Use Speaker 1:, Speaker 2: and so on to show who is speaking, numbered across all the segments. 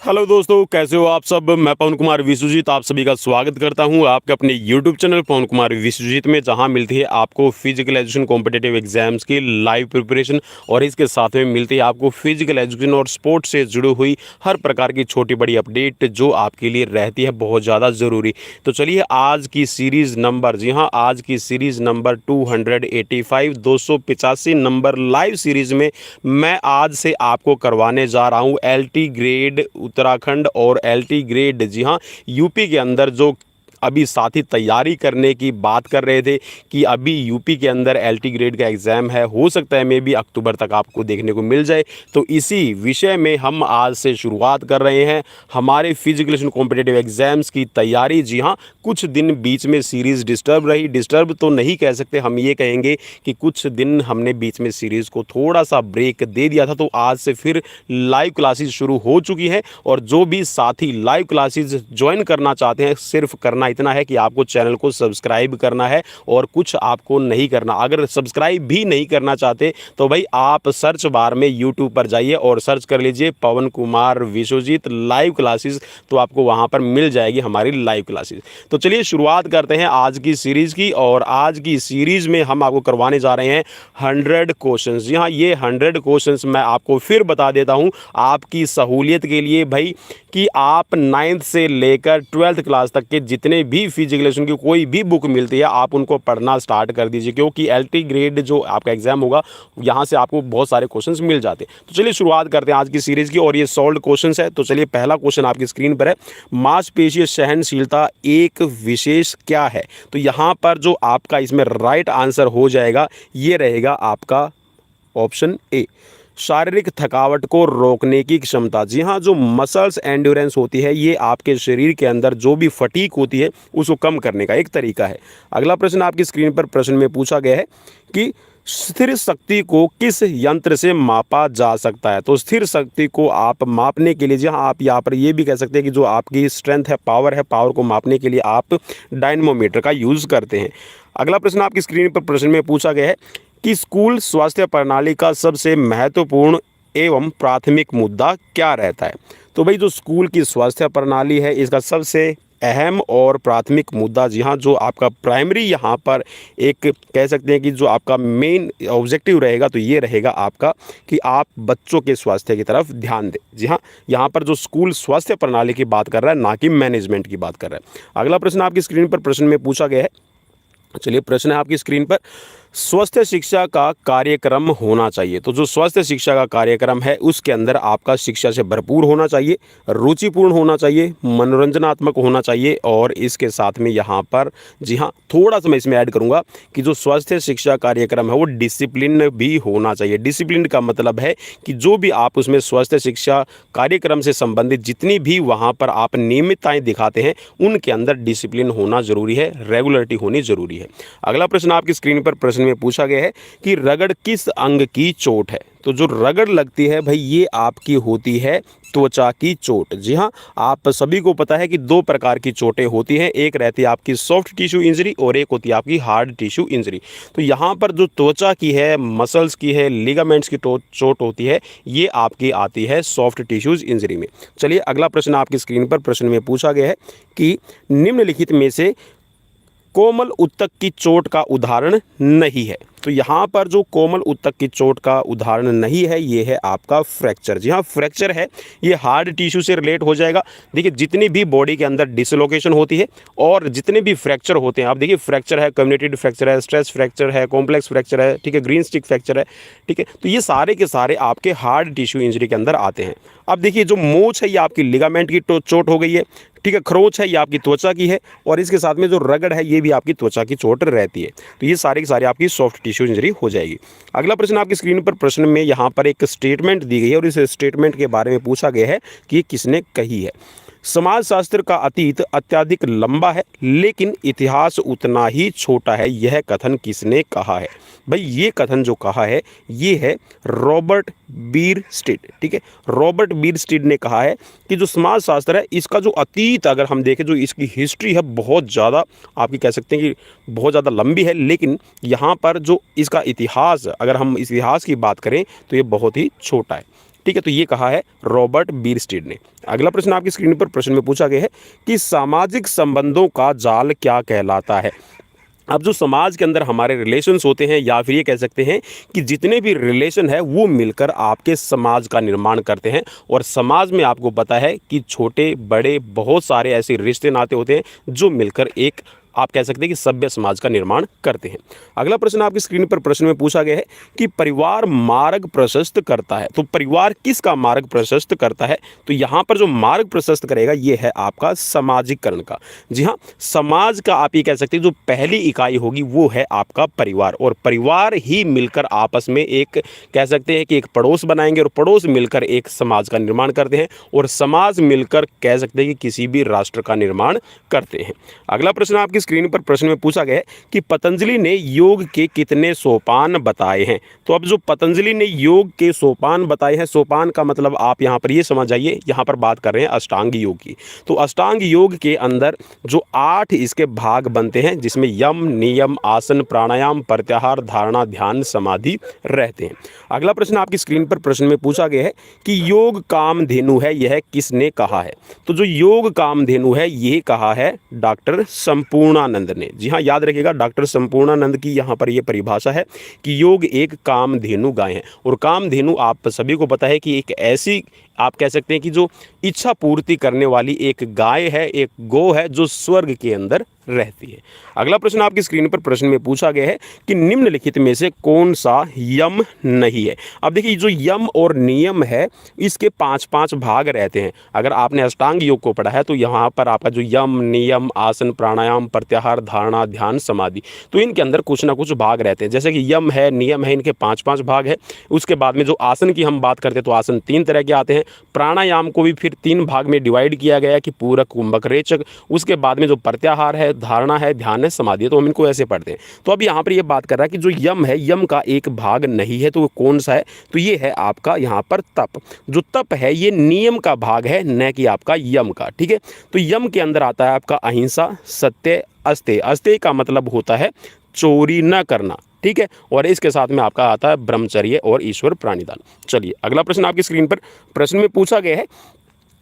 Speaker 1: Hello दोस्तों, कैसे हो आप सब। मैं पवन कुमार विश्वजीत आप सभी का स्वागत करता हूं आपके अपने यूट्यूब चैनल पवन कुमार विश्वजीत में, जहां मिलती है आपको फिजिकल एजुकेशन कॉम्पिटिटिव एग्जाम्स की लाइव प्रिपरेशन और इसके साथ में मिलती है आपको फिजिकल एजुकेशन और स्पोर्ट्स से जुड़ी हुई हर प्रकार की छोटी बड़ी अपडेट जो आपके लिए रहती है बहुत ज़्यादा ज़रूरी। तो चलिए आज की सीरीज़ नंबर, जी हाँ, आज की series number 285 285 number live series में मैं आज से आपको करवाने जा रहा हूँ LT ग्रेड उत्तराखंड और LT ग्रेड, जी हाँ, यूपी के अंदर जो अभी साथी तैयारी करने की बात कर रहे थे कि अभी यूपी के अंदर LT ग्रेड का एग्ज़ाम है, हो सकता है मे भी अक्टूबर तक आपको देखने को मिल जाए। तो इसी विषय में हम आज से शुरुआत कर रहे हैं हमारे फिजिकल कॉम्पिटिटिव एग्ज़ाम्स की तैयारी। जी हाँ, कुछ दिन बीच में सीरीज़ डिस्टर्ब रही, डिस्टर्ब तो नहीं कह सकते, हम ये कहेंगे कि कुछ दिन हमने बीच में सीरीज़ को थोड़ा सा ब्रेक दे दिया था। तो आज से फिर लाइव क्लासेस शुरू हो चुकी हैं और जो भी साथी लाइव क्लासेस ज्वाइन करना चाहते हैं, सिर्फ करना इतना है कि आपको चैनल को सब्सक्राइब करना है और कुछ आपको नहीं करना। अगर सब्सक्राइब भी नहीं करना चाहते तो भाई आप सर्च बार में यूट्यूब पर जाइए और सर्च कर लीजिए पवन कुमार विश्वजीत लाइव क्लासेस, तो आपको वहां पर मिल जाएगी हमारी लाइव क्लासेस। तो चलिए शुरुआत करते हैं आज की सीरीज़ की। और आज की सीरीज़ में हम आपको करवाने जा रहे हैं 100 क्वेश्चंस। जी हाँ, ये 100 क्वेश्चंस मैं आपको फिर बता देता हूँ आपकी सहूलियत के लिए भाई, कि आप 9th से लेकर 12th क्लास तक के जितने भी फिजिकल की कोई भी बुक मिलती है आप उनको पढ़ना स्टार्ट कर दीजिए, क्योंकि LT ग्रेड जो आपका एग्जाम होगा यहाँ से आपको बहुत सारे क्वेश्चंस मिल जाते हैं। तो चलिए शुरुआत करते हैं आज की सीरीज़ की और ये सॉल्व्ड क्वेश्चंस है। तो चलिए पहला क्वेश्चन आपकी स्क्रीन पर है, मांसपेशीय सहनशीलता एक विशेष क्या है। तो यहाँ पर जो आपका इसमें राइट आंसर हो जाएगा ये रहेगा आपका ऑप्शन ए, शारीरिक थकावट को रोकने की क्षमता। जी हाँ, जो मसल्स एंड्योरेंस होती है ये आपके शरीर के अंदर जो भी फटीक होती है उसको कम करने का एक तरीका है। अगला प्रश्न आपकी स्क्रीन पर प्रश्न में पूछा गया है कि स्थिर शक्ति को किस यंत्र से मापा जा सकता है। तो स्थिर शक्ति को आप मापने के लिए, जी हाँ, आप यहाँ पर ये भी कह सकते हैं कि जो आपकी स्ट्रेंथ है, पावर को मापने के लिए आप डायनमोमीटर का यूज़ करते हैं। अगला प्रश्न आपकी स्क्रीन पर प्रश्न में पूछा गया है कि स्कूल स्वास्थ्य प्रणाली का सबसे महत्वपूर्ण एवं प्राथमिक मुद्दा क्या रहता है। तो भाई जो स्कूल की स्वास्थ्य प्रणाली है इसका सबसे अहम और प्राथमिक मुद्दा, जी हाँ, जो आपका प्राइमरी यहाँ पर एक कह सकते हैं कि जो आपका मेन ऑब्जेक्टिव रहेगा तो ये रहेगा आपका कि आप बच्चों के स्वास्थ्य की तरफ ध्यान दें। जी हाँ, यहाँ पर जो स्कूल स्वास्थ्य प्रणाली की बात कर रहा है ना कि मैनेजमेंट की बात कर रहा है। अगला प्रश्न आपकी स्क्रीन पर प्रश्न में पूछा गया है, चलिए प्रश्न है आपकी स्क्रीन पर, स्वस्थ शिक्षा का कार्यक्रम होना चाहिए। तो जो स्वस्थ शिक्षा का कार्यक्रम है उसके अंदर आपका शिक्षा से भरपूर होना चाहिए, रुचिपूर्ण होना चाहिए, मनोरंजनात्मक होना चाहिए और इसके साथ में यहाँ पर, जी हाँ, थोड़ा सा मैं इसमें ऐड करूँगा कि जो स्वस्थ शिक्षा कार्यक्रम है वो डिसिप्लिन भी होना चाहिए। डिसिप्लिन का मतलब है कि जो भी आप उसमें स्वस्थ शिक्षा कार्यक्रम से संबंधित जितनी भी वहाँ पर आप नियमितताएँ दिखाते हैं उनके अंदर डिसिप्लिन होना ज़रूरी है, रेगुलरिटी होनी ज़रूरी है। अगला प्रश्न आपकी स्क्रीन पर प्रश्न में पूछा गया है कि रगड़ किस अंग की चोट है। तो जो रगड़ लगती है भाई ये आपकी होती है त्वचा की चोट। जी हाँ, आप सभी को पता है कि दो प्रकार की चोटें होती हैं, एक रहती है आपकी सॉफ्ट टिश्यू इंजरी और एक होती है आपकी हार्ड टिश्यू इंजरी। तो यहाँ पर जो त्वचा की है, मसल्स की है, लिगामेंट्स की चोट होती है ये आपकी आती है सॉफ्ट टिश्यूज इंजरी में। चलिए अगला प्रश्न आपकी स्क्रीन पर प्रश्न में पूछा गया है कि निम्नलिखित में से कोमल उत्तक की चोट का उदाहरण नहीं है। तो यहाँ पर जो कोमल उत्तक की चोट का उदाहरण नहीं है ये है आपका फ्रैक्चर। जी हाँ, फ्रैक्चर है ये हार्ड टिश्यू से रिलेट हो जाएगा। देखिए जितनी भी बॉडी के अंदर डिसलोकेशन होती है और जितने भी फ्रैक्चर होते हैं, आप देखिए फ्रैक्चर है, कम्युनिकेटिव फ्रैक्चर है, स्ट्रेस फ्रैक्चर है, कॉम्प्लेक्स फ्रैक्चर है, ठीक है, ग्रीन स्टिक फ्रैक्चर है, ठीक है, तो ये सारे के सारे आपके हार्ड टिश्यू इंजरी के अंदर आते हैं। अब देखिए जो मोच है ये आपकी लिगामेंट की चोट हो गई है, ठीक है, खरोच है ये आपकी त्वचा की है और इसके साथ में जो रगड़ है ये भी आपकी त्वचा की चोट रहती है। तो ये सारे के सारे आपकी सॉफ्ट टिश्यू इंजरी हो जाएगी। अगला प्रश्न आपकी स्क्रीन पर प्रश्न में यहाँ पर एक स्टेटमेंट दी गई है और इस स्टेटमेंट के बारे में पूछा गया है कि ये किसने कही है। समाजशास्त्र का अतीत अत्यधिक लंबा है लेकिन इतिहास उतना ही छोटा है, यह कथन किसने कहा है। भाई ये कथन जो कहा है ये है रॉबर्ट बीरस्टीड। ठीक है, रॉबर्ट बीरस्टीड ने कहा है कि जो समाजशास्त्र है इसका जो अतीत अगर हम देखें, जो इसकी हिस्ट्री है बहुत ज़्यादा आपकी कह सकते हैं कि बहुत ज़्यादा लंबी है, लेकिन यहाँ पर जो इसका इतिहास अगर हम इतिहास की बात करें तो ये बहुत ही छोटा है। ठीक है, तो ये कहा है रॉबर्ट बीरस्टीड ने। अगला प्रश्न आपकी स्क्रीन पर प्रश्न में पूछा गया है कि सामाजिक संबंधों का जाल क्या कहलाता है। अब जो समाज के अंदर हमारे रिलेशंस होते हैं, या फिर ये कह सकते हैं कि जितने भी रिलेशन है वो मिलकर आपके समाज का निर्माण करते हैं। और समाज में आपको पता है कि छोटे बड़े बहुत सारे ऐसे रिश्ते नाते होते हैं जो मिलकर एक आप कह सकते हैं कि सभ्य समाज का निर्माण करते हैं। अगला प्रश्न आपकी स्क्रीन पर प्रश्न में पूछा गया है कि परिवार मार्ग प्रशस्त करता है। तो परिवार किसका मार्ग प्रशस्त करता है? तो यहाँ पर जो मार्ग प्रशस्त करेगा ये है आपका सामाजिकरण का। जी हाँ, समाज का आप ये कह सकते हैं जो पहली इकाई होगी वो है आपका परिवार, और परिवार ही मिलकर आपस में एक कह सकते हैं कि एक पड़ोस बनाएंगे, और पड़ोस मिलकर एक समाज का निर्माण करते हैं, और समाज मिलकर कह सकते हैं कि किसी भी राष्ट्र का निर्माण करते हैं। अगला प्रश्न आपकी स्क्रीन पर प्रश्न में पूछा गया है कि पतंजलि ने योग के कितने सोपान बताए हैं। तो अब जो पतंजलि ने योग के सोपान बताए हैं, सोपान का मतलब आप यहाँ पर ये समझ जाइए, यहाँ पर बात कर रहे हैं अष्टांग योग की। तो अष्टांग योग के अंदर जो 8 इसके भाग बनते हैं, जिसमें यम, नियम, आसन, प्राणायाम, प्रत्याहार, धारणा, ध्यान, समाधि रहते हैं। अगला प्रश्न आपकी स्क्रीन पर प्रश्न में पूछा गया है कि योग कामधेनु है, यह किसने कहा है। तो जो योग कामधेनु है ये कहा है डॉक्टर संपूर्णानंद ने। जी हाँ, याद रखिएगा, डॉक्टर संपूर्णानंद की यहाँ पर यह परिभाषा है कि योग एक कामधेनु गाय है। और कामधेनु आप सभी को पता है कि एक ऐसी आप कह सकते हैं कि जो इच्छा पूर्ति करने वाली एक गाय है, एक गौ है जो स्वर्ग के अंदर रहती है। अगला प्रश्न आपकी स्क्रीन पर प्रश्न में पूछा गया है कि निम्नलिखित में से कौन सा यम नहीं है। अब देखिए, जो यम और नियम है इसके 5-5 भाग रहते हैं। अगर आपने अष्टांग योग को पढ़ा है तो यहाँ पर आपका जो यम, नियम, आसन, प्राणायाम, प्रत्याहार, धारणा, ध्यान, समाधि, तो इनके अंदर कुछ ना कुछ भाग रहते हैं। जैसे कि यम है, नियम है, इनके 5-5 भाग है। उसके बाद में जो आसन की हम बात करते हैं तो आसन 3 तरह के आते हैं। प्राणायाम को भी फिर 3 भाग में डिवाइड किया गया है कि पूरक, कुंभक, रेचक। उसके बाद में जो प्रत्याहार है, धारणा है, ध्यान है, समाधि है, तो हम इनको ऐसे पढ़ते हैं। तो अब यहाँ पर ये बात कर रहा है कि जो यम है, यम का एक भाग नहीं है, तो वो कौन सा है? तो ये है आपका यहाँ पर तप। जो तप है ये नियम का भाग है, न कि आपका यम का। ठीक है, तो यम के अंदर आता है आपका अहिंसा, सत्य, अस्तेय। अस्तेय का मतलब होता है चोरी न करना। ठीक है, और इसके साथ में आपका आता है ब्रह्मचर्य और ईश्वर प्राणिदान। चलिए, अगला प्रश्न आपकी स्क्रीन पर प्रश्न में पूछा गया है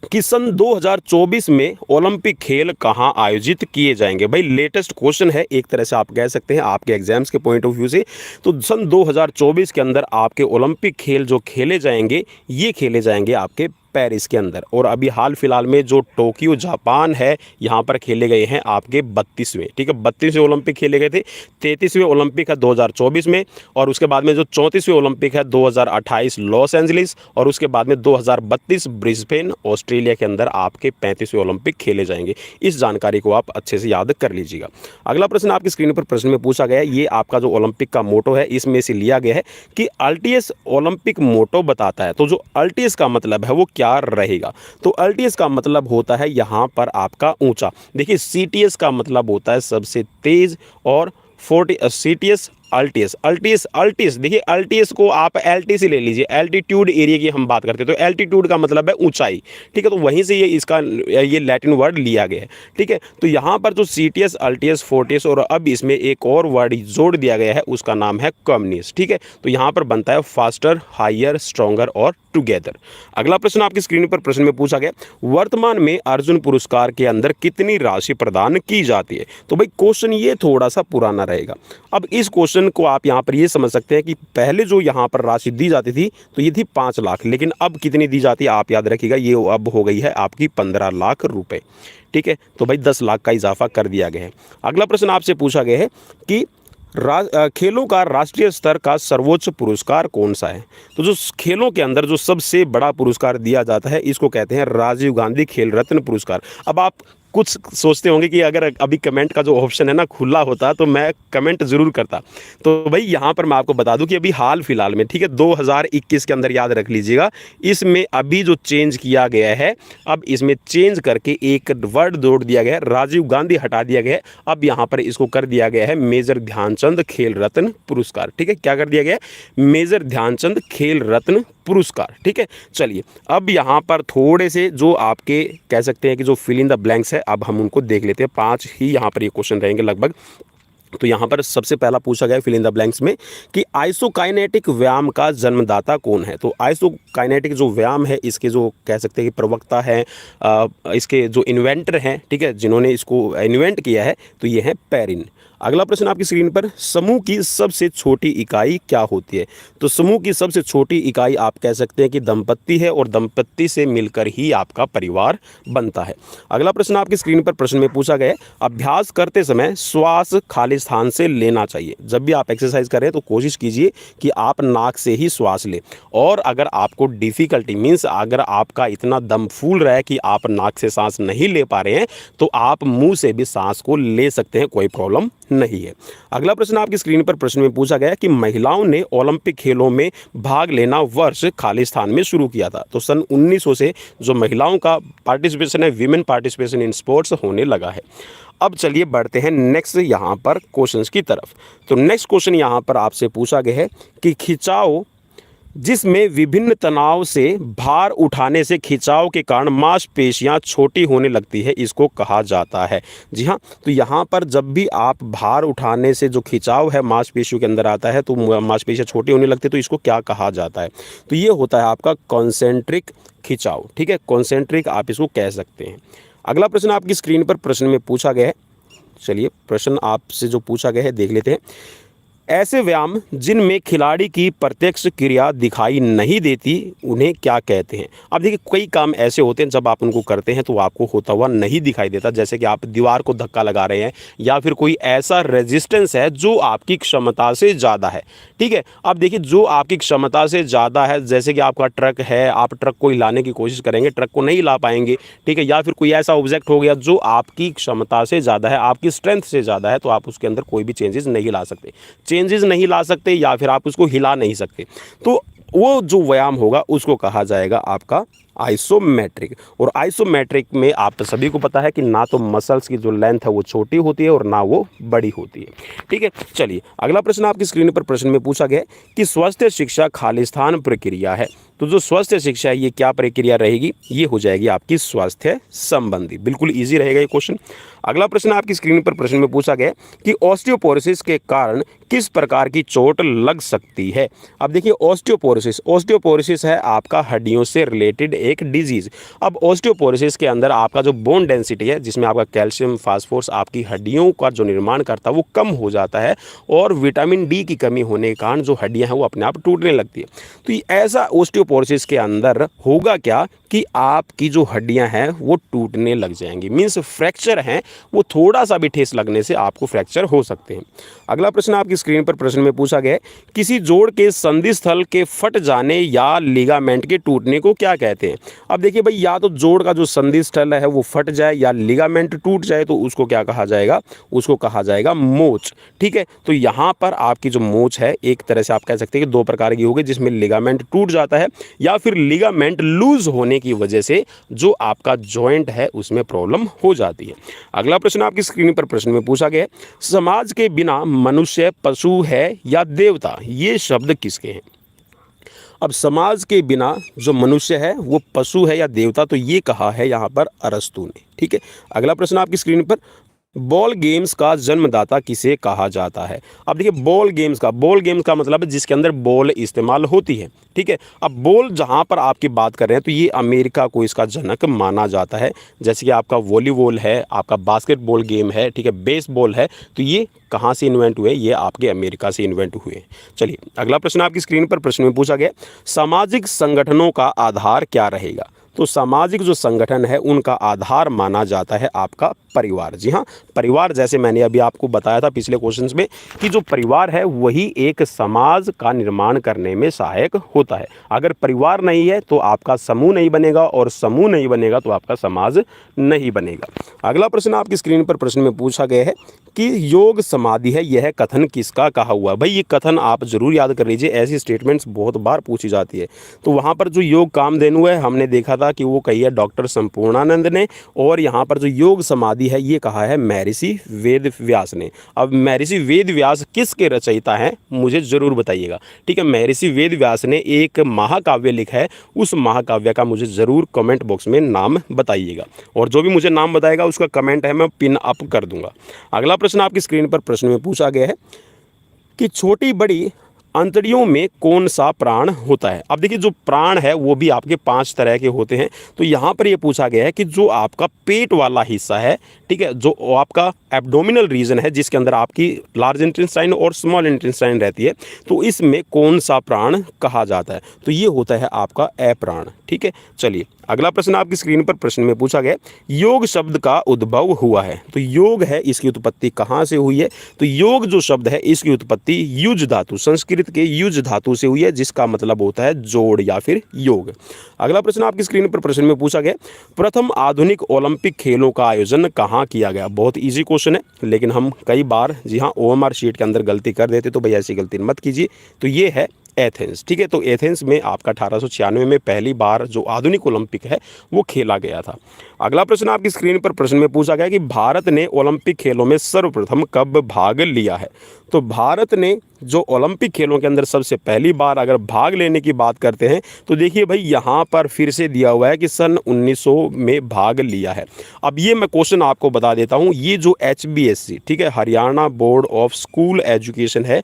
Speaker 1: कि सन 2024 में ओलंपिक खेल कहाँ आयोजित किए जाएंगे। भाई लेटेस्ट क्वेश्चन है, एक तरह से आप कह सकते हैं आपके एग्जाम्स के पॉइंट ऑफ व्यू से। तो सन 2024 के अंदर आपके ओलंपिक खेल जो खेले जाएंगे ये खेले जाएंगे आपके पेरिस के अंदर। और अभी हाल फिलहाल में जो टोक्यो जापान है यहाँ पर खेले गए हैं आपके 32वें। ठीक है, 32वें ओलंपिक खेले गए थे। 33वें ओलंपिक है 2024 में, और उसके बाद में जो 34वें ओलंपिक है 2028 लॉस एंजलिस, और उसके बाद में 2032 ब्रिस्बेन ऑस्ट्रेलिया के अंदर आपके 35वें ओलंपिक खेले जाएंगे। इस जानकारी को आप अच्छे से याद कर लीजिएगा। अगला प्रश्न आपकी स्क्रीन पर प्रश्न में पूछा गया है, ये आपका जो ओलंपिक का मोटो है इसमें से लिया गया है कि अल्टीएस ओलंपिक मोटो बताता है। तो जो अल्टीएस का मतलब है वो क्या रहेगा? तो अल्टीएस का मतलब होता है यहाँ पर आपका ऊंचा। देखिए, सीटीएस का मतलब होता है सबसे तेज, और सीटीएस, अल्टीएस देखिए, अल्टीएस को आप एल्टी से ले लीजिए, एल्टीट्यूड एरिया की हम बात करते हैं, तो एल्टीट्यूड का मतलब है ऊंचाई। ठीक है, तो वहीं से ये लैटिन वर्ड लिया गया है। ठीक है, तो यहाँ पर जो सीटीएस, अल्टीएस, फोर्टियस, और अब इसमें एक और वर्ड जोड़ दिया गया है, उसका नाम है कम्युनिस्ट। ठीक है, तो यहाँ पर बनता है फास्टर, हायर, स्ट्रॉन्गर और टुगेदर। अगला प्रश्न आपकी स्क्रीन पर प्रश्न में पूछा गया, वर्तमान में अर्जुन पुरस्कार के अंदर कितनी राशि प्रदान की जाती है। तो भाई क्वेश्चन ये थोड़ा सा पुराना रहेगा। अब इस क्वेश्चन को आप यहाँ पर ये समझ सकते हैं कि पहले जो यहाँ पर राशि दी जाती थी तो ये थी 5 लाख, लेकिन अब कितनी दी जाती है आप याद रखिएगा, ये अब हो गई है आपकी 15 लाख रुपए। ठीक है, तो भाई 10 लाख का इजाफा कर दिया गया है। अगला प्रश्न आपसे पूछा गया है कि खेलों का राष्ट्रीय स्तर का सर्वोच्च पुरस्कार कौन सा है। तो जो खेलों के अंदर जो सबसे बड़ा पुरस्कार दिया जाता है इसको कहते हैं राजीव गांधी खेल रत्न पुरस्कार। अब आप कुछ सोचते होंगे कि अगर अभी कमेंट का जो ऑप्शन है ना खुला होता तो मैं कमेंट ज़रूर करता। तो भाई यहाँ पर मैं आपको बता दूं कि अभी हाल फिलहाल में, ठीक है, 2021 के अंदर याद रख लीजिएगा, इसमें अभी जो चेंज किया गया है, अब इसमें चेंज करके एक वर्ड जोड़ दिया गया है, राजीव गांधी हटा दिया गया है। अब यहाँ पर इसको कर दिया गया है मेजर ध्यानचंद खेल रत्न पुरस्कार। ठीक है, क्या कर दिया गया है? मेजर ध्यानचंद खेल रत्न पुरस्कार। ठीक है, चलिए अब यहाँ पर थोड़े से जो आपके कह सकते हैं कि जो फिल इन द ब्लैंक्स है, अब हम उनको देख लेते हैं। 5 ही यहाँ पर ये क्वेश्चन रहेंगे लगभग। तो यहाँ पर सबसे पहला पूछा गया फिल इन द ब्लैंक्स में कि आइसोकाइनेटिक व्यायाम का जन्मदाता कौन है। तो आइसोकाइनेटिक जो व्यायाम है इसके जो कह सकते हैं कि प्रवक्ता है, इसके जो इन्वेंटर हैं, ठीक है, जिन्होंने इसको इन्वेंट किया है, तो ये है पेरिन। अगला प्रश्न आपकी स्क्रीन पर, समूह की सबसे छोटी इकाई क्या होती है। तो समूह की सबसे छोटी इकाई आप कह सकते हैं कि दंपत्ति है, और दंपत्ति से मिलकर ही आपका परिवार बनता है। अगला प्रश्न आपकी स्क्रीन पर प्रश्न में पूछा गया, अभ्यास करते समय श्वास खाली स्थान से लेना चाहिए। जब भी आप एक्सरसाइज करें तो कोशिश कीजिए कि आप नाक से ही श्वास लें, और अगर आपको डिफ़िकल्टी मीन्स अगर आपका इतना दम फूल रहा है कि आप नाक से सांस नहीं ले पा रहे हैं, तो आप मुंह से भी सांस को ले सकते हैं, कोई प्रॉब्लम नहीं है। अगला प्रश्न आपकी स्क्रीन पर प्रश्न में पूछा गया कि महिलाओं ने ओलंपिक खेलों में भाग लेना वर्ष खाली स्थान में शुरू किया था। तो सन 1900 से जो महिलाओं का पार्टिसिपेशन है, विमेन पार्टिसिपेशन इन स्पोर्ट्स होने लगा है। अब चलिए बढ़ते हैं नेक्स्ट यहाँ पर क्वेश्चंस की तरफ। तो नेक्स्ट क्वेश्चन यहाँ पर आपसे पूछा गया है कि खिंचाव जिसमें विभिन्न तनाव से भार उठाने से खिंचाव के कारण मांसपेशियां छोटी होने लगती है, इसको कहा जाता है। जी हाँ, तो यहाँ पर जब भी आप भार उठाने से जो खिंचाव है मांसपेशियों के अंदर आता है, तो मांसपेशियां छोटी होने लगती है, तो इसको क्या कहा जाता है। तो ये होता है आपका कॉन्सेंट्रिक खिंचाव, ठीक है, कॉन्सेंट्रिक आप इसको कह सकते हैं। अगला प्रश्न आपकी स्क्रीन पर प्रश्न में पूछा गया है, चलिए प्रश्न आपसे जो पूछा गया है देख लेते हैं। ऐसे व्यायाम जिनमें खिलाड़ी की प्रत्यक्ष क्रिया दिखाई नहीं देती उन्हें क्या कहते हैं। अब देखिए कई काम ऐसे होते हैं जब आप उनको करते हैं तो आपको होता हुआ नहीं दिखाई देता, जैसे कि आप दीवार को धक्का लगा रहे हैं, या फिर कोई ऐसा रेजिस्टेंस है जो आपकी क्षमता से ज़्यादा है, ठीक है। अब देखिए जो आपकी क्षमता से ज़्यादा है, जैसे कि आपका ट्रक है, आप ट्रक को हिलाने की कोशिश करेंगे, ट्रक को नहीं ला पाएंगे, ठीक है, या फिर कोई ऐसा ऑब्जेक्ट हो गया जो आपकी क्षमता से ज़्यादा है, आपकी स्ट्रेंथ से ज़्यादा है, तो आप उसके अंदर कोई भी चेंजेस नहीं ला सकते, चेंजेस नहीं ला सकते, या फिर आप उसको हिला नहीं सकते। तो वो जो व्यायाम होगा उसको कहा जाएगा आपका आइसोमेट्रिक। और आइसोमेट्रिक में आप सभी को पता है कि ना तो मसल्स की जो लेंथ है वो छोटी होती है और ना वो बड़ी होती है, ठीक है। चलिए अगला प्रश्न आपकी स्क्रीन पर प्रश्न में पूछा गया कि स्वस्थ शिक्षा खालिस्तान प्रक्रिया है। तो जो स्वस्थ शिक्षा है ये क्या प्रक्रिया रहेगी, ये हो जाएगी आपकी स्वास्थ्य संबंधी। बिल्कुल ईजी रहेगा ये क्वेश्चन। अगला प्रश्न आपकी स्क्रीन पर प्रश्न में पूछा गया कि ऑस्टियोपोरोसिस के कारण किस प्रकार की चोट लग सकती है। अब देखिए ऑस्टियोपोरोसिस है आपका हड्डियों से रिलेटेड एक डिजीज। अब ऑस्टियोपोरोसिस के अंदर आपका जो बोन डेंसिटी है, जिसमें आपका कैल्शियम फास्फोरस आपकी हड्डियों का जो निर्माण करता है वो कम हो जाता है, और विटामिन डी की कमी होने के कारण जो हड्डियां हैं वो अपने आप टूटने लगती है। तो ऐसा ऑस्टियोपोरोसिस के अंदर होगा क्या कि आपकी जो हड्डियां हैं वो टूटने लग जाएंगी, मीन्स फ्रैक्चर हैं, वो थोड़ा सा भी ठेस लगने से आपको फ्रैक्चर हो सकते हैं। अगला प्रश्न आपकी स्क्रीन पर प्रश्न में पूछा गया है किसी जोड़ के संधि स्थल के फट जाने या लिगामेंट के टूटने को क्या कहते हैं। अब देखिए भाई, या तो जोड़ का जो संधि स्थल है वो फट जाए या लिगामेंट टूट जाए, तो उसको क्या कहा जाएगा, उसको कहा जाएगा मोच, ठीक है। तो यहाँ पर आपकी जो मोच है एक तरह से आप कह सकते हैं कि दो प्रकार की होगी, जिसमें लिगामेंट टूट जाता है या फिर लिगामेंट लूज होने की वजह से जो आपका जॉइंट है उसमें प्रॉब्लम हो जाती है। अगला प्रश्न आपकी स्क्रीन पर प्रश्न में पूछा गया समाज के बिना मनुष्य पशु है या देवता, ये शब्द किसके हैं। अब समाज के बिना जो मनुष्य है वो पशु है या देवता, तो ये कहा है यहाँ पर अरस्तु ने, ठीक है। अगला प्रश्न आपकी स्क्रीन पर बॉल गेम्स का जन्मदाता किसे कहा जाता है। अब देखिए बॉल गेम्स का मतलब है जिसके अंदर बॉल इस्तेमाल होती है, ठीक है। अब बॉल जहाँ पर आपकी बात कर रहे हैं तो ये अमेरिका को इसका जनक माना जाता है। जैसे कि आपका वॉलीबॉल है, आपका बास्केटबॉल गेम है, ठीक है, बेसबॉल है, तो ये कहाँ से इन्वेंट हुए, ये आपके अमेरिका से इन्वेंट हुए। चलिए अगला प्रश्न आपकी स्क्रीन पर प्रश्न में पूछा गया सामाजिक संगठनों का आधार क्या रहेगा। तो सामाजिक जो संगठन है उनका आधार माना जाता है आपका परिवार। जी हाँ, परिवार, जैसे मैंने अभी आपको बताया था पिछले क्वेश्चंस में कि जो परिवार है वही एक समाज का निर्माण करने में सहायक होता है। अगर परिवार नहीं है तो आपका समूह नहीं बनेगा, और समूह नहीं बनेगा तो आपका समाज नहीं बनेगा। अगला प्रश्न आपकी स्क्रीन पर प्रश्न में पूछा गया है कि योग समाधि है, यह कथन किसका कहा हुआ। भाई ये कथन आप जरूर याद कर लीजिए, ऐसी स्टेटमेंट्स बहुत बार पूछी जाती है। तो वहाँ पर जो योग कामधेनु है हमने देखा था था कि वो कही है डॉक्टर संपूर्णानंद ने, और यहाँ पर जो योग समाधि है ये कहा है महर्षि वेद व्यास ने। अब महर्षि वेद व्यास किसके रचयिता हैं मुझे ज़रूर बताइएगा, ठीक है। महर्षि वेद व्यास ने एक महाकाव्य लिखा है, उस महाकाव्य का मुझे ज़रूर कमेंट बॉक्स में नाम बताइएगा, और जो भी मुझे नाम बताएगा उसका कमेंट है मैं पिन अप कर दूंगा। अगला प्रश्न आपकी स्क्रीन पर प्रश्न में पूछा गया है कि छोटी बड़ी अंतड़ियों में कौन सा प्राण होता है। अब देखिए जो प्राण है वो भी आपके 5 तरह के होते हैं। तो यहाँ पर ये पूछा गया है कि जो आपका पेट वाला हिस्सा है, ठीक है, जो आपका एब्डोमिनल रीजन है जिसके अंदर आपकी लार्ज इंटेस्टाइन और स्मॉल इंटेस्टाइन रहती है, तो इसमें कौन सा प्राण कहा जाता है, तो ये होता है आपका अप्राण, ठीक है। चलिए अगला प्रश्न आपकी स्क्रीन पर प्रश्न में पूछा गया योग शब्द का उद्भव हुआ है। तो योग है इसकी उत्पत्ति कहाँ से हुई है, तो योग जो शब्द है इसकी उत्पत्ति युज धातु, संस्कृत के युज धातु से हुई है, जिसका मतलब होता है जोड़ या फिर योग। अगला प्रश्न आपकी स्क्रीन पर प्रश्न में पूछा गया प्रथम आधुनिक ओलंपिक खेलों का आयोजन कहाँ किया गया। बहुत ईजी क्वेश्चन है, लेकिन हम कई बार जी हाँ OMR शीट के अंदर गलती कर देते, तो भैया ऐसी गलती मत कीजिए। तो ये है एथेंस, ठीक है। तो एथेंस में आपका 1896 में पहली बार जो आधुनिक ओलंपिक है वो खेला गया था। अगला प्रश्न आपकी स्क्रीन पर प्रश्न में पूछा गया कि भारत ने ओलंपिक खेलों में सर्वप्रथम कब भाग लिया है। तो भारत ने जो ओलंपिक खेलों के अंदर सबसे पहली बार अगर भाग लेने की बात करते हैं तो देखिए भाई यहाँ पर फिर से दिया हुआ है कि सन 1900 में भाग लिया है। अब ये मैं क्वेश्चन आपको बता देता हूँ, ये जो HBSC, ठीक है, Haryana board of school education है,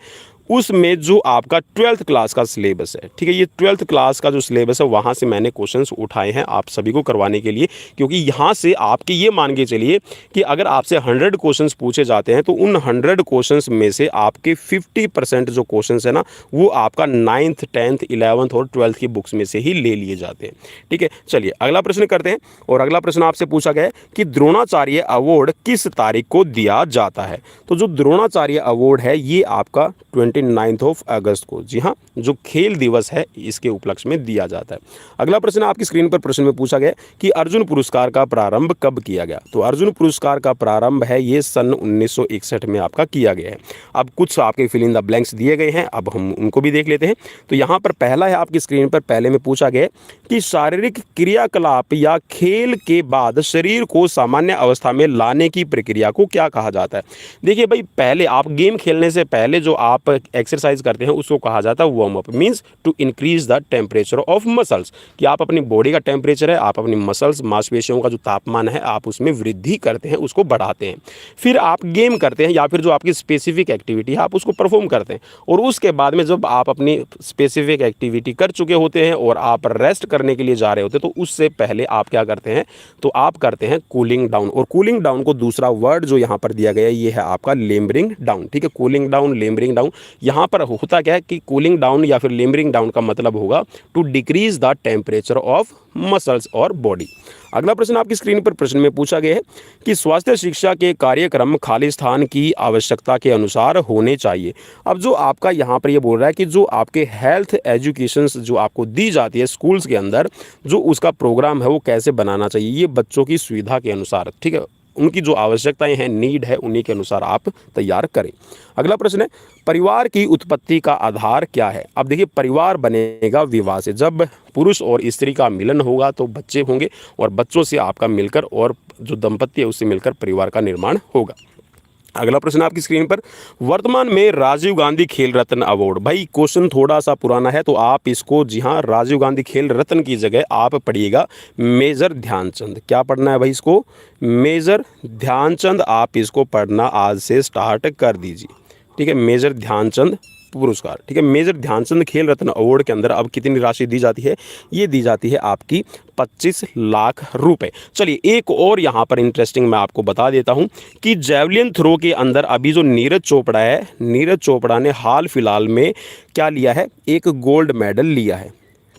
Speaker 1: उसमें जो आपका 12th क्लास का सिलेबस है, ठीक है, ये 12th क्लास का जो सिलेबस है वहाँ से मैंने क्वेश्चंस उठाए हैं आप सभी को करवाने के लिए, क्योंकि यहाँ से आपके ये मान के चलिए कि अगर आपसे 100 क्वेश्चंस पूछे जाते हैं तो उन 100 क्वेश्चंस में से आपके 50% जो क्वेश्चंस है ना वो आपका 9th 10th 11th और 12th की बुक्स में से ही ले लिए जाते हैं, ठीक है। चलिए अगला प्रश्न करते हैं, और अगला प्रश्न आपसे पूछा गया है कि द्रोणाचार्य अवार्ड किस तारीख को दिया जाता है। तो जो द्रोणाचार्य अवार्ड है ये आपका 29 अगस्त को, जी हाँ, जो खेल दिवस है इसके उपलक्ष्य में दिया जाता है। अगला प्रश्न आपकी स्क्रीन पर प्रश्न में पूछा गया कि अर्जुन पुरस्कार का प्रारंभ कब किया गया। तो अर्जुन पुरस्कार का प्रारंभ है ये सन 1961 में आपका किया गया है। अब कुछ आपके फिल इन द ब्लैंक्स दिए गए हैं, अब हम उनको भी देख लेते हैं। तो यहाँ पर पहला है आपकी स्क्रीन पर, पहले में पूछा गया कि शारीरिक क्रियाकलाप या खेल के बाद शरीर को सामान्य अवस्था में लाने की प्रक्रिया को क्या कहा जाता है। देखिए भाई पहले आप गेम खेलने से पहले जो आप एक्सरसाइज करते हैं उसको कहा जाता है warm up, means to increase the temperature of muscles, कि आप अपनी बॉडी का टेम्परेचर है, आप अपनी मसल्स मांसपेशियों का जो तापमान है आप उसमें वृद्धि करते हैं, उसको बढ़ाते हैं। फिर आप गेम करते हैं या फिर जो आपकी स्पेसिफिक एक्टिविटी है आप उसको परफॉर्म करते हैं, और उसके बाद में जब आप अपनी स्पेसिफिक एक्टिविटी कर चुके होते हैं और आप रेस्ट करने के लिए जा रहे होते हैं तो उससे पहले आप क्या करते हैं, तो आप करते हैं कूलिंग डाउन। और कूलिंग डाउन को दूसरा वर्ड जो यहाँ पर दिया गया है ये है आपका लेम्बरिंग डाउन, ठीक है। कूलिंग डाउन, लेम्बरिंग डाउन, यहाँ पर होता क्या है कि कूलिंग डाउन या फिर लेम्बरिंग डाउन का मतलब होगा to decrease the temperature of muscles और बॉडी। अगला प्रश्न आपकी स्क्रीन पर प्रश्न में पूछा गया है कि स्वास्थ्य शिक्षा के कार्यक्रम खाली स्थान की आवश्यकता के अनुसार होने चाहिए। अब जो आपका यहाँ पर ये बोल रहा है कि जो आपके हेल्थ एजुकेशन जो आपको दी जाती है स्कूल्स के अंदर, जो उसका प्रोग्राम है वो कैसे बनाना चाहिए, ये बच्चों की सुविधा के अनुसार, ठीक है, उनकी जो आवश्यकताएं हैं, नीड है, उन्हीं के अनुसार आप तैयार करें। अगला प्रश्न है परिवार की उत्पत्ति का आधार क्या है। अब देखिए परिवार बनेगा विवाह से, जब पुरुष और स्त्री का मिलन होगा तो बच्चे होंगे, और बच्चों से आपका मिलकर और जो दंपत्ति है उससे मिलकर परिवार का निर्माण होगा। अगला प्रश्न आपकी स्क्रीन पर वर्तमान में राजीव गांधी खेल रत्न अवार्ड, भाई क्वेश्चन थोड़ा सा पुराना है तो आप इसको, जी हाँ, राजीव गांधी खेल रत्न की जगह आप पढ़िएगा मेजर ध्यानचंद। क्या पढ़ना है भाई इसको, मेजर ध्यानचंद, आप इसको पढ़ना आज से स्टार्ट कर दीजिए, ठीक है, मेजर ध्यानचंद पुरस्कार, ठीक है। मेजर ध्यानचंद खेल रत्न अवार्ड के अंदर अब कितनी राशि दी जाती है, ये दी जाती है आपकी 25 लाख रुपए। चलिए एक और यहाँ पर इंटरेस्टिंग मैं आपको बता देता हूँ कि जैवलिन थ्रो के अंदर अभी जो नीरज चोपड़ा है, नीरज चोपड़ा ने हाल फिलहाल में क्या लिया है, एक गोल्ड मेडल लिया है,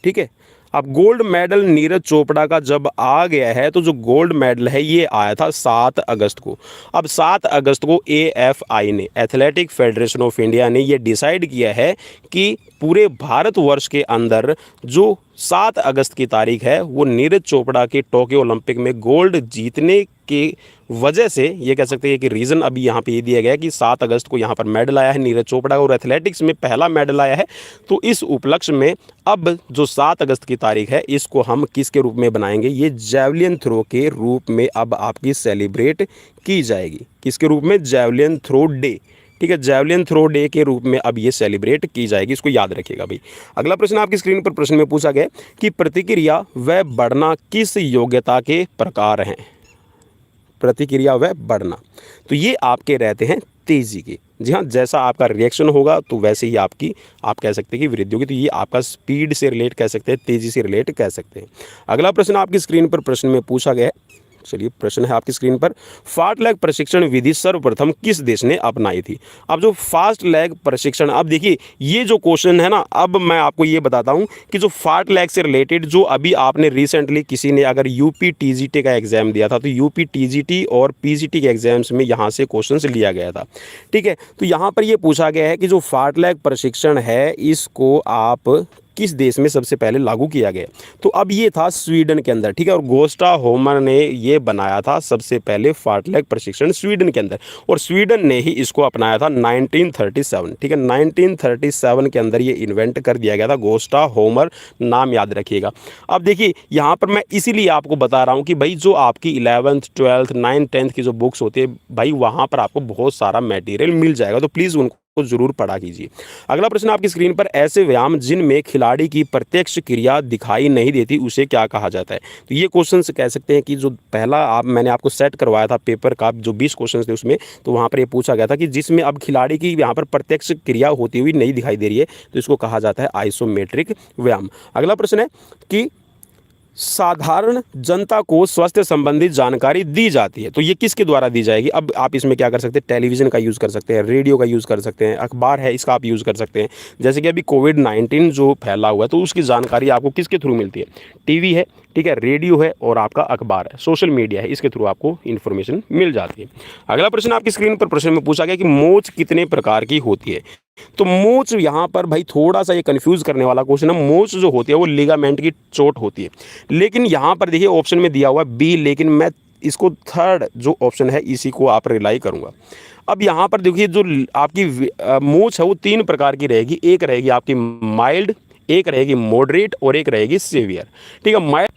Speaker 1: ठीक है। अब गोल्ड मेडल नीरज चोपड़ा का जब आ गया है तो जो गोल्ड मेडल है ये आया था 7 अगस्त को। अब 7 अगस्त को AFI ने, एथलेटिक फेडरेशन ऑफ इंडिया ने ये डिसाइड किया है कि पूरे भारतवर्ष के अंदर जो 7 अगस्त की तारीख है वो नीरज चोपड़ा के टोक्यो ओलंपिक में गोल्ड जीतने की वजह से, ये कह सकते हैं कि रीज़न अभी यहाँ पे ये दिया गया है कि 7 अगस्त को यहाँ पर मेडल आया है नीरज चोपड़ा और एथलेटिक्स में पहला मेडल आया है। तो इस उपलक्ष्य में अब जो 7 अगस्त की तारीख है इसको हम किसके रूप में बनाएंगे, ये जैवलिन थ्रो के रूप में अब आपकी सेलिब्रेट की जाएगी। किसके रूप में, जैवलिन थ्रो डे, ठीक है, जैवलिन थ्रो डे के रूप में अब ये सेलिब्रेट की जाएगी, इसको याद रखिएगा भाई। अगला प्रश्न आपकी स्क्रीन पर प्रश्न में पूछा गया कि प्रतिक्रिया व बढ़ना किस योग्यता के प्रकार हैं। प्रतिक्रिया व बढ़ना, तो ये आपके रहते हैं तेजी के। जी हाँ, जैसा आपका रिएक्शन होगा तो वैसे ही आपकी, आप कह सकते हैं कि वृद्धि होगी। तो ये आपका स्पीड से रिलेट कह सकते हैं, तेजी से रिलेट कह सकते हैं। अगला प्रश्न आपकी स्क्रीन पर प्रश्न में पूछा गया है, चलिए प्रश्न है आपकी स्क्रीन पर, फास्ट लैग प्रशिक्षण विधि सर्वप्रथम किस देश ने अपनाई थी। अब जो फास्ट लैग प्रशिक्षण, अब देखिए ये जो क्वेश्चन है ना, अब मैं आपको ये बताता हूँ कि जो फास्ट लैग से रिलेटेड जो अभी आपने रिसेंटली किसी ने अगर यूपी टीजीटी का एग्जाम दिया था तो यूपी टीजीटी और पीजीटी के एग्जाम्स में यहाँ से क्वेश्चन लिया गया था, ठीक है। तो यहाँ पर ये पूछा गया है कि जो फास्ट लैग प्रशिक्षण है इसको आप किस देश में सबसे पहले लागू किया गया। तो अब ये था स्वीडन के अंदर, ठीक है, और गोस्टा होमर ने ये बनाया था सबसे पहले फास्टलैग प्रशिक्षण स्वीडन के अंदर, और स्वीडन ने ही इसको अपनाया था 1937, ठीक है, 1937 के अंदर ये इन्वेंट कर दिया गया था। गोस्टा होमर नाम याद रखिएगा। अब देखिए यहाँ पर मैं इसीलिए आपको बता रहा हूँ कि भाई जो आपकी 11th 12th 9th 10th की जो बुक्स होती है भाई वहाँ पर आपको बहुत सारा मटेरियल मिल जाएगा, तो प्लीज़ उनको को जरूर पढ़ा कीजिए। अगला प्रश्न आपकी स्क्रीन पर, ऐसे व्यायाम जिनमें खिलाड़ी की प्रत्यक्ष क्रिया दिखाई नहीं देती उसे क्या कहा जाता है। तो ये क्वेश्चन कह सकते हैं कि जो पहला मैंने आपको सेट करवाया था पेपर का, जो 20 क्वेश्चन थे उसमें, तो वहाँ पर ये पूछा गया था कि जिसमें अब खिलाड़ी की यहाँ पर प्रत्यक्ष क्रिया होती हुई नहीं दिखाई दे रही है तो इसको कहा जाता है आइसोमेट्रिक व्यायाम। अगला प्रश्न है कि साधारण जनता को स्वास्थ्य संबंधी जानकारी दी जाती है, तो ये किसके द्वारा दी जाएगी। अब आप इसमें क्या कर सकते हैं, टेलीविज़न का यूज़ कर सकते हैं, रेडियो का यूज़ कर सकते हैं, अखबार है इसका आप यूज़ कर सकते हैं। जैसे कि अभी कोविड-19 जो फैला हुआ है तो उसकी जानकारी आपको किसके थ्रू मिलती है, टीवी है, ठीक है, रेडियो है और आपका अखबार है, सोशल मीडिया है, इसके थ्रू आपको इन्फॉर्मेशन मिल जाती है। अगला प्रश्न आपकी स्क्रीन पर प्रश्न में पूछा गया कि मोच कितने प्रकार की होती है। तो मोच यहाँ पर भाई थोड़ा सा ये कंफ्यूज करने वाला क्वेश्चन है। मोच जो होती है वो लिगामेंट की चोट होती है, लेकिन यहाँ पर देखिए ऑप्शन में दिया हुआ है बी, लेकिन मैं इसको थर्ड जो ऑप्शन है इसी को आप रिलाई करूँगा। अब यहाँ पर देखिए जो आपकी मोच है वो 3 प्रकार की रहेगी, एक रहेगी आपकी माइल्ड, एक रहेगी मॉडरेट और एक रहेगी सीवियर, ठीक है। माइल्ड,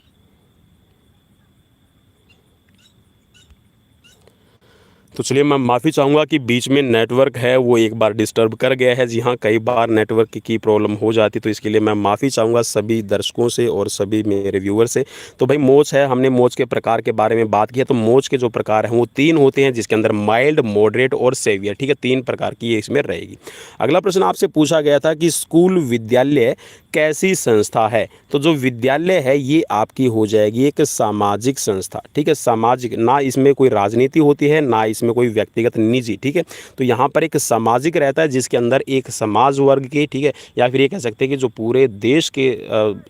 Speaker 1: तो चलिए मैं माफ़ी चाहूँगा कि बीच में नेटवर्क है वो एक बार डिस्टर्ब कर गया है। जी हाँ, कई बार नेटवर्क की प्रॉब्लम हो जाती, तो इसके लिए मैं माफ़ी चाहूँगा सभी दर्शकों से और सभी मेरे व्यूअर से। तो भाई मोच है, हमने मोच के प्रकार के बारे में बात की है। तो मोच के जो प्रकार हैं वो 3 होते हैं, जिसके अंदर माइल्ड, मॉडरेट और सेवियर, ठीक है, 3 प्रकार की ये इसमें रहेगी। अगला प्रश्न आपसे पूछा गया था कि स्कूल विद्यालय कैसी संस्था है। तो जो विद्यालय है ये आपकी हो जाएगी एक सामाजिक संस्था, ठीक है, सामाजिक, ना इसमें कोई राजनीति होती है ना इसमें कोई व्यक्तिगत निजी, ठीक है। तो यहाँ पर एक सामाजिक रहता है जिसके अंदर एक समाज वर्ग के, ठीक है, या फिर ये कह सकते हैं कि जो पूरे देश के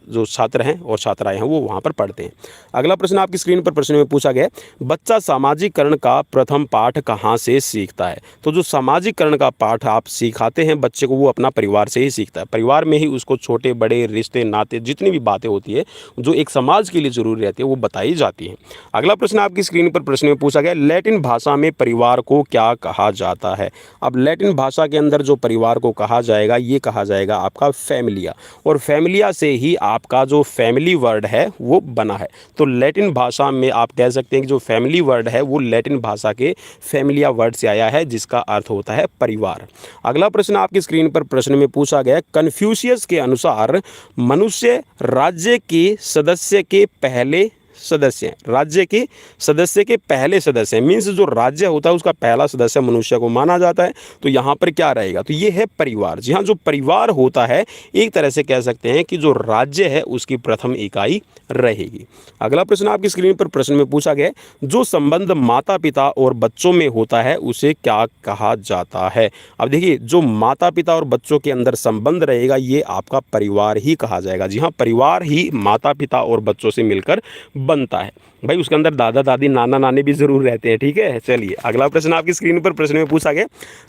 Speaker 1: जो छात्र हैं और छात्राएं हैं वो वहाँ पर पढ़ते हैं। अगला प्रश्न आपकी स्क्रीन पर प्रश्न में पूछा गया, बच्चा सामाजिकरण का प्रथम पाठ कहाँ से सीखता है। तो जो सामाजिकरण का पाठ आप सिखाते हैं बच्चे को वो अपना परिवार से ही सीखता है। परिवार में ही उसको छोटे बड़े रिश्ते नाते जितनी भी बातें होती है जो एक समाज के लिए जरूरी रहती है वो बताई जाती है। अगला प्रश्न आपकी स्क्रीन पर प्रश्न में पूछा गया, लैटिन भाषा में परिवार को क्या कहा जाता है। अब लैटिन भाषा के अंदर जो परिवार को कहा जाएगा ये कहा जाएगा आपका फैमिलिया, और फैमिलिया से ही आपका जो फैमिली वर्ड है वो बना है। तो लैटिन भाषा में आप कह सकते हैं कि जो फैमिली वर्ड है वो लैटिन भाषा के फैमिलिया वर्ड से आया है जिसका अर्थ होता है परिवार। अगला प्रश्न आपकी स्क्रीन पर प्रश्न में पूछा गया, कन्फ्यूशियस के अनुसार मनुष्य राज्य के सदस्य के पहले सदस्य हैं, राज्य के सदस्य के पहले सदस्य हैं, मीन्स जो राज्य होता है उसका पहला सदस्य मनुष्य को माना जाता है। तो यहाँ पर क्या रहेगा, तो ये है परिवार। जी हाँ, जो परिवार होता है एक तरह से कह सकते हैं कि जो राज्य है उसकी प्रथम इकाई रहेगी। अगला प्रश्न आपकी स्क्रीन पर प्रश्न में पूछा गया, जो संबंध माता पिता और बच्चों में होता है उसे क्या कहा जाता है। अब देखिए जो माता पिता और बच्चों के अंदर संबंध रहेगा ये आपका परिवार ही कहा जाएगा। जी हाँ, परिवार ही माता पिता और बच्चों से मिलकर बनता है? भाई उसके अंदर दादा दादी नाना नानी भी ज़रूर रहते हैं, ठीक है। चलिए अगला प्रश्न आपकी स्क्रीन पर प्रश्न में पूछा गया,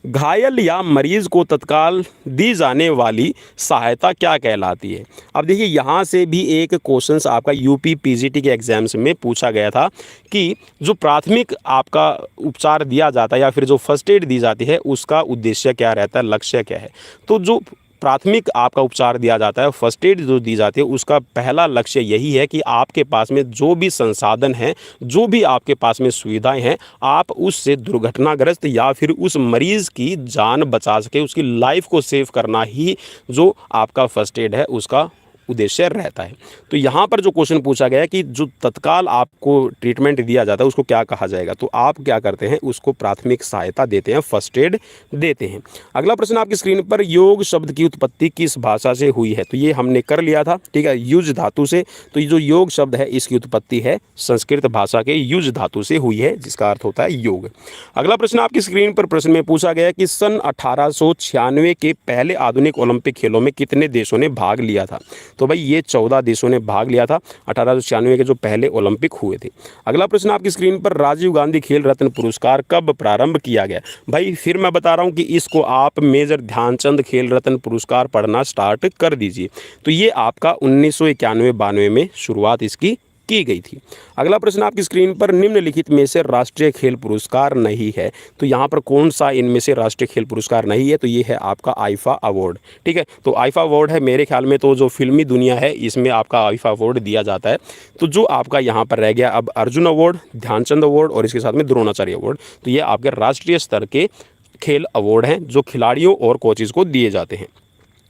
Speaker 1: घायल या मरीज को तत्काल दी जाने वाली सहायता क्या कहलाती है? अब देखिए यहाँ से भी एक क्वेश्चन आपका यूपी पीजीटी के एग्जाम्स में पूछा गया था कि जो प्राथमिक आपका उपचार दिया जाता है या फिर जो फर्स्ट एड दी जाती है उसका उद्देश्य क्या रहता है, लक्ष्य क्या है? तो जो प्राथमिक आपका उपचार दिया जाता है, फर्स्ट एड जो दी जाती है, उसका पहला लक्ष्य यही है कि आपके पास में जो भी संसाधन हैं, जो भी आपके पास में सुविधाएं हैं, आप उससे दुर्घटनाग्रस्त या फिर उस मरीज़ की जान बचा सके, उसकी लाइफ को सेव करना ही जो आपका फर्स्ट एड है उसका उद्देश्य रहता है। तो यहाँ पर जो क्वेश्चन पूछा गया है कि जो तत्काल आपको ट्रीटमेंट दिया जाता है उसको क्या कहा जाएगा, तो आप क्या करते हैं, उसको प्राथमिक सहायता देते हैं, फर्स्ट एड देते हैं। अगला प्रश्न आपकी स्क्रीन पर, योग शब्द की उत्पत्ति किस भाषा से हुई है? तो ये हमने कर लिया था, ठीक है, युज धातु से। तो ये जो योग शब्द है इसकी उत्पत्ति है संस्कृत भाषा के युज धातु से हुई है, जिसका अर्थ होता है योग। अगला प्रश्न आपकी स्क्रीन पर प्रश्न में पूछा गया कि सन 1896 के पहले आधुनिक ओलंपिक खेलों में कितने देशों ने भाग लिया था? तो भाई ये 14 देशों ने भाग लिया था 1896 के जो पहले ओलंपिक हुए थे। अगला प्रश्न आपकी स्क्रीन पर, राजीव गांधी खेल रत्न पुरस्कार कब प्रारंभ किया गया? भाई फिर मैं बता रहा हूँ कि इसको आप मेजर ध्यानचंद खेल रत्न पुरस्कार पढ़ना स्टार्ट कर दीजिए। तो ये आपका 1991-92 में शुरुआत इसकी की गई थी। अगला प्रश्न आपकी स्क्रीन पर, निम्नलिखित में से राष्ट्रीय खेल पुरस्कार नहीं है? तो यहाँ पर कौन सा इनमें से राष्ट्रीय खेल पुरस्कार नहीं है? तो ये है आपका आईफा अवार्ड, ठीक है। तो आईफा अवार्ड है, मेरे ख्याल में तो जो फिल्मी दुनिया है इसमें आपका आईफा अवार्ड दिया जाता है। तो जो आपका यहाँ पर रह गया अब अर्जुन अवार्ड, ध्यानचंद अवार्ड और इसके साथ में द्रोणाचार्य अवार्ड, तो ये आपके राष्ट्रीय स्तर के खेल अवार्ड हैं जो खिलाड़ियों और कोचेज़ को दिए जाते हैं।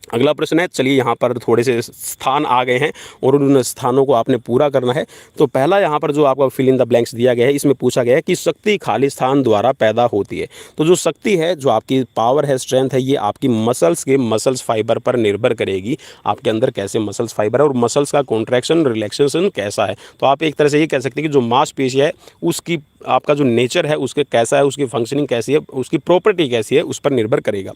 Speaker 1: अगला प्रश्न है, चलिए यहाँ पर थोड़े से स्थान आ गए हैं और उन स्थानों को आपने पूरा करना है। तो पहला यहाँ पर जो आपका फिल इन द ब्लैंक्स दिया गया है, इसमें पूछा गया है कि शक्ति खाली स्थान द्वारा पैदा होती है। तो जो शक्ति है, जो आपकी पावर है, स्ट्रेंथ है, ये आपकी मसल्स फाइबर पर निर्भर करेगी, आपके अंदर कैसे मसल्स फाइबर है और मसल्स का कॉन्ट्रैक्शन रिलैक्सेशन कैसा है। तो आप एक तरह से ये कह सकते हैं कि जो मांसपेशी है उसकी आपका जो नेचर है उसके कैसा है, उसकी फंक्शनिंग कैसी है, उसकी प्रॉपर्टी कैसी है, उस पर निर्भर करेगा।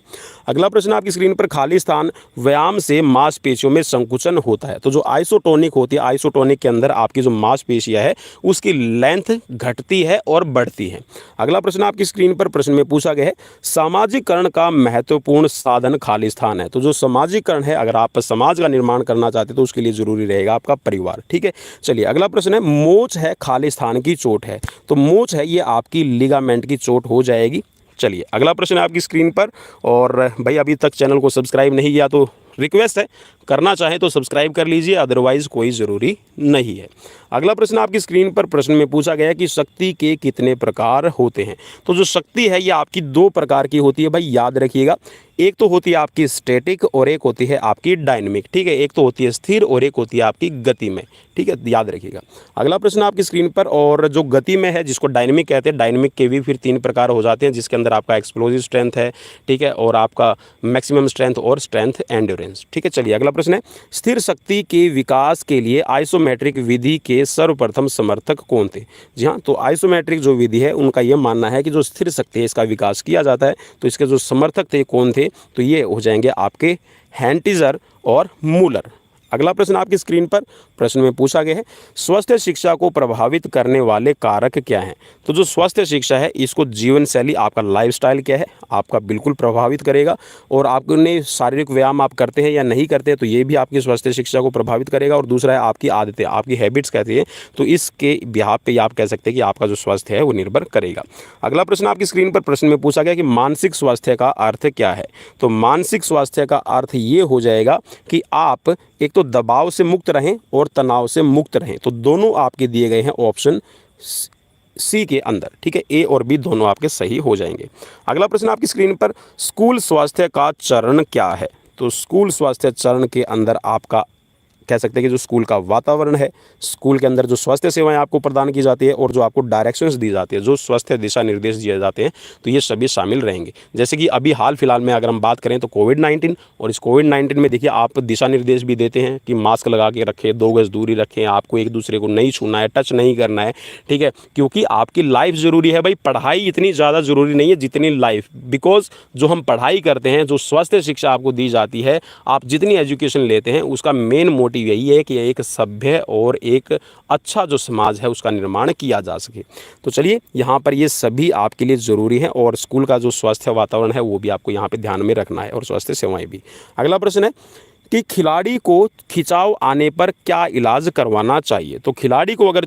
Speaker 1: अगला प्रश्न आपकी स्क्रीन पर, खाली स्थान व्यायाम से मांसपेशियों में संकुचन होता है। तो जो आइसोटोनिक होती है, आइसोटोनिक के अंदर आपकी जो मांसपेशियां है उसकी लेंथ घटती है और बढ़ती है। अगला प्रश्न आपकी स्क्रीन पर प्रश्न में पूछा गया है, सामाजिकरण का महत्वपूर्ण साधन खाली स्थान है। तो जो सामाजिकरण है, अगर आप समाज का निर्माण करना चाहते हैं तो उसके लिए जरूरी रहेगा आपका परिवार, ठीक है। चलिए अगला प्रश्न है, मोच है खाली स्थान की चोट है। तो मोच है ये आपकी लिगामेंट की चोट हो जाएगी। चलिए अगला प्रश्न है आपकी स्क्रीन पर, और भाई अभी तक चैनल को सब्सक्राइब नहीं किया तो रिक्वेस्ट है, करना चाहें तो सब्सक्राइब कर लीजिए, अदरवाइज़ कोई ज़रूरी नहीं है। अगला प्रश्न आपकी स्क्रीन पर प्रश्न में पूछा गया है कि शक्ति के कितने प्रकार होते हैं। तो जो शक्ति है ये आपकी दो प्रकार की होती है, भाई याद रखिएगा। एक तो होती है आपकी स्टैटिक और एक होती है आपकी डायनेमिक, ठीक है। एक तो होती है स्थिर और एक होती है आपकी गति में, ठीक है, याद रखिएगा। अगला प्रश्न आपकी स्क्रीन पर, और जो गति में है जिसको डायनेमिक कहते हैं, डायनेमिक के भी फिर 3 प्रकार हो जाते हैं, जिसके अंदर आपका एक्सप्लोजिव स्ट्रेंथ है, ठीक है, और आपका मैक्सिमम स्ट्रेंथ और स्ट्रेंथ एंड्योरेंस, ठीक है। चलिए अगला प्रश्न है, स्थिर शक्ति के विकास के लिए आइसोमेट्रिक विधि के सर्वप्रथम समर्थक कौन थे? जी हाँ, तो आइसोमेट्रिक जो विधि है उनका यह मानना है कि जो स्थिर शक्ति है इसका विकास किया जाता है। तो इसके जो समर्थक थे कौन थे? तो ये हो जाएंगे आपके हैंटिजर और मूलर। अगला प्रश्न आपकी स्क्रीन पर प्रश्न में पूछा गया है, स्वस्थ शिक्षा को प्रभावित करने वाले कारक क्या हैं? तो जो स्वस्थ शिक्षा है इसको जीवन शैली, आपका लाइफस्टाइल क्या है, आपका बिल्कुल प्रभावित करेगा। और आपने शारीरिक व्यायाम आप करते हैं या नहीं करते तो ये भी आपकी स्वस्थ शिक्षा को प्रभावित करेगा। और दूसरा है आपकी आदतें, आपकी हैबिट्स कहती है, तो इसके बिहाफ पे आप कह सकते हैं कि आपका जो स्वास्थ्य है वो निर्भर करेगा। अगला प्रश्न आपकी स्क्रीन पर प्रश्न में पूछा गया कि मानसिक स्वास्थ्य का अर्थ क्या है? तो मानसिक स्वास्थ्य का अर्थ ये हो जाएगा कि आप एक तो दबाव से मुक्त रहें और तनाव से मुक्त रहें। तो दोनों आपके दिए गए हैं ऑप्शन सी के अंदर, ठीक है। ए और बी दोनों आपके सही हो जाएंगे। अगला प्रश्न आपकी स्क्रीन पर, स्कूल स्वास्थ्य का चरण क्या है? तो स्कूल स्वास्थ्य चरण के अंदर आपका कह सकते हैं कि जो स्कूल का वातावरण है, स्कूल के अंदर जो स्वास्थ्य सेवाएं आपको प्रदान की जाती है और जो आपको डायरेक्शंस दी जाती है, जो स्वास्थ्य दिशा निर्देश दिए जाते हैं, तो ये सभी शामिल रहेंगे। जैसे कि अभी हाल फिलहाल में अगर हम बात करें तो कोविड-19, और इस कोविड-19 में देखिए आप दिशा निर्देश भी देते हैं कि मास्क लगा के रखें, 2 गज दूरी रखें, आपको एक दूसरे को नहीं छूना है, टच नहीं करना है, ठीक है, क्योंकि आपकी लाइफ ज़रूरी है। भाई पढ़ाई इतनी ज़्यादा ज़रूरी नहीं है जितनी लाइफ, बिकॉज जो हम पढ़ाई करते हैं, जो स्वास्थ्य शिक्षा आपको दी जाती है, आप जितनी एजुकेशन लेते हैं उसका मेन मोटिव मोटिव यही है कि एक सभ्य और एक अच्छा जो समाज है उसका निर्माण किया जा सके। तो चलिए यहाँ पर ये सभी आपके लिए ज़रूरी है और स्कूल का जो स्वस्थ वातावरण है वो भी आपको यहाँ पे ध्यान में रखना है और स्वास्थ्य सेवाएं भी। अगला प्रश्न है कि खिलाड़ी को खिंचाव आने पर क्या इलाज करवाना चाहिए। तो खिलाड़ी को अगर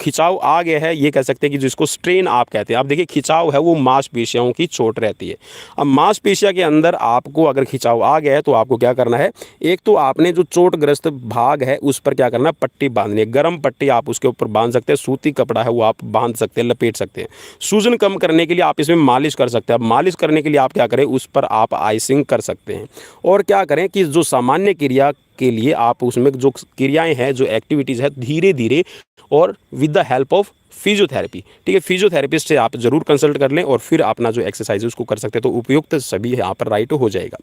Speaker 1: खिंचाव आ गया है, ये कह सकते हैं कि जिसको स्ट्रेन आप कहते हैं। अब देखिए खिंचाव है वो मांसपेशियों की चोट रहती है। अब मांसपेशियों के अंदर आपको अगर खिंचाव आ गया है तो आपको क्या करना है, एक तो आपने जो चोटग्रस्त भाग है उस पर क्या करना है, पट्टी बांधनी है। गर्म पट्टी आप उसके ऊपर बांध सकते हैं, सूती कपड़ा है वो आप बांध सकते हैं, लपेट सकते हैं। सूजन कम करने के लिए आप इसमें मालिश कर सकते हैं। अब मालिश करने के लिए आप क्या करें, उस पर आप आइसिंग कर सकते हैं। और क्या करें कि जो सामान्य क्रिया के लिए आप उसमें जो क्रियाएं हैं, जो एक्टिविटीज़ है, धीरे धीरे और with the help of physiotherapy, ठीक है, फिजियोथेरेपिस्ट से आप जरूर कंसल्ट कर लें और फिर अपना जो एक्सरसाइज है उसको कर सकते हैं। तो उपयुक्त सभी यहाँ पर राइट हो जाएगा।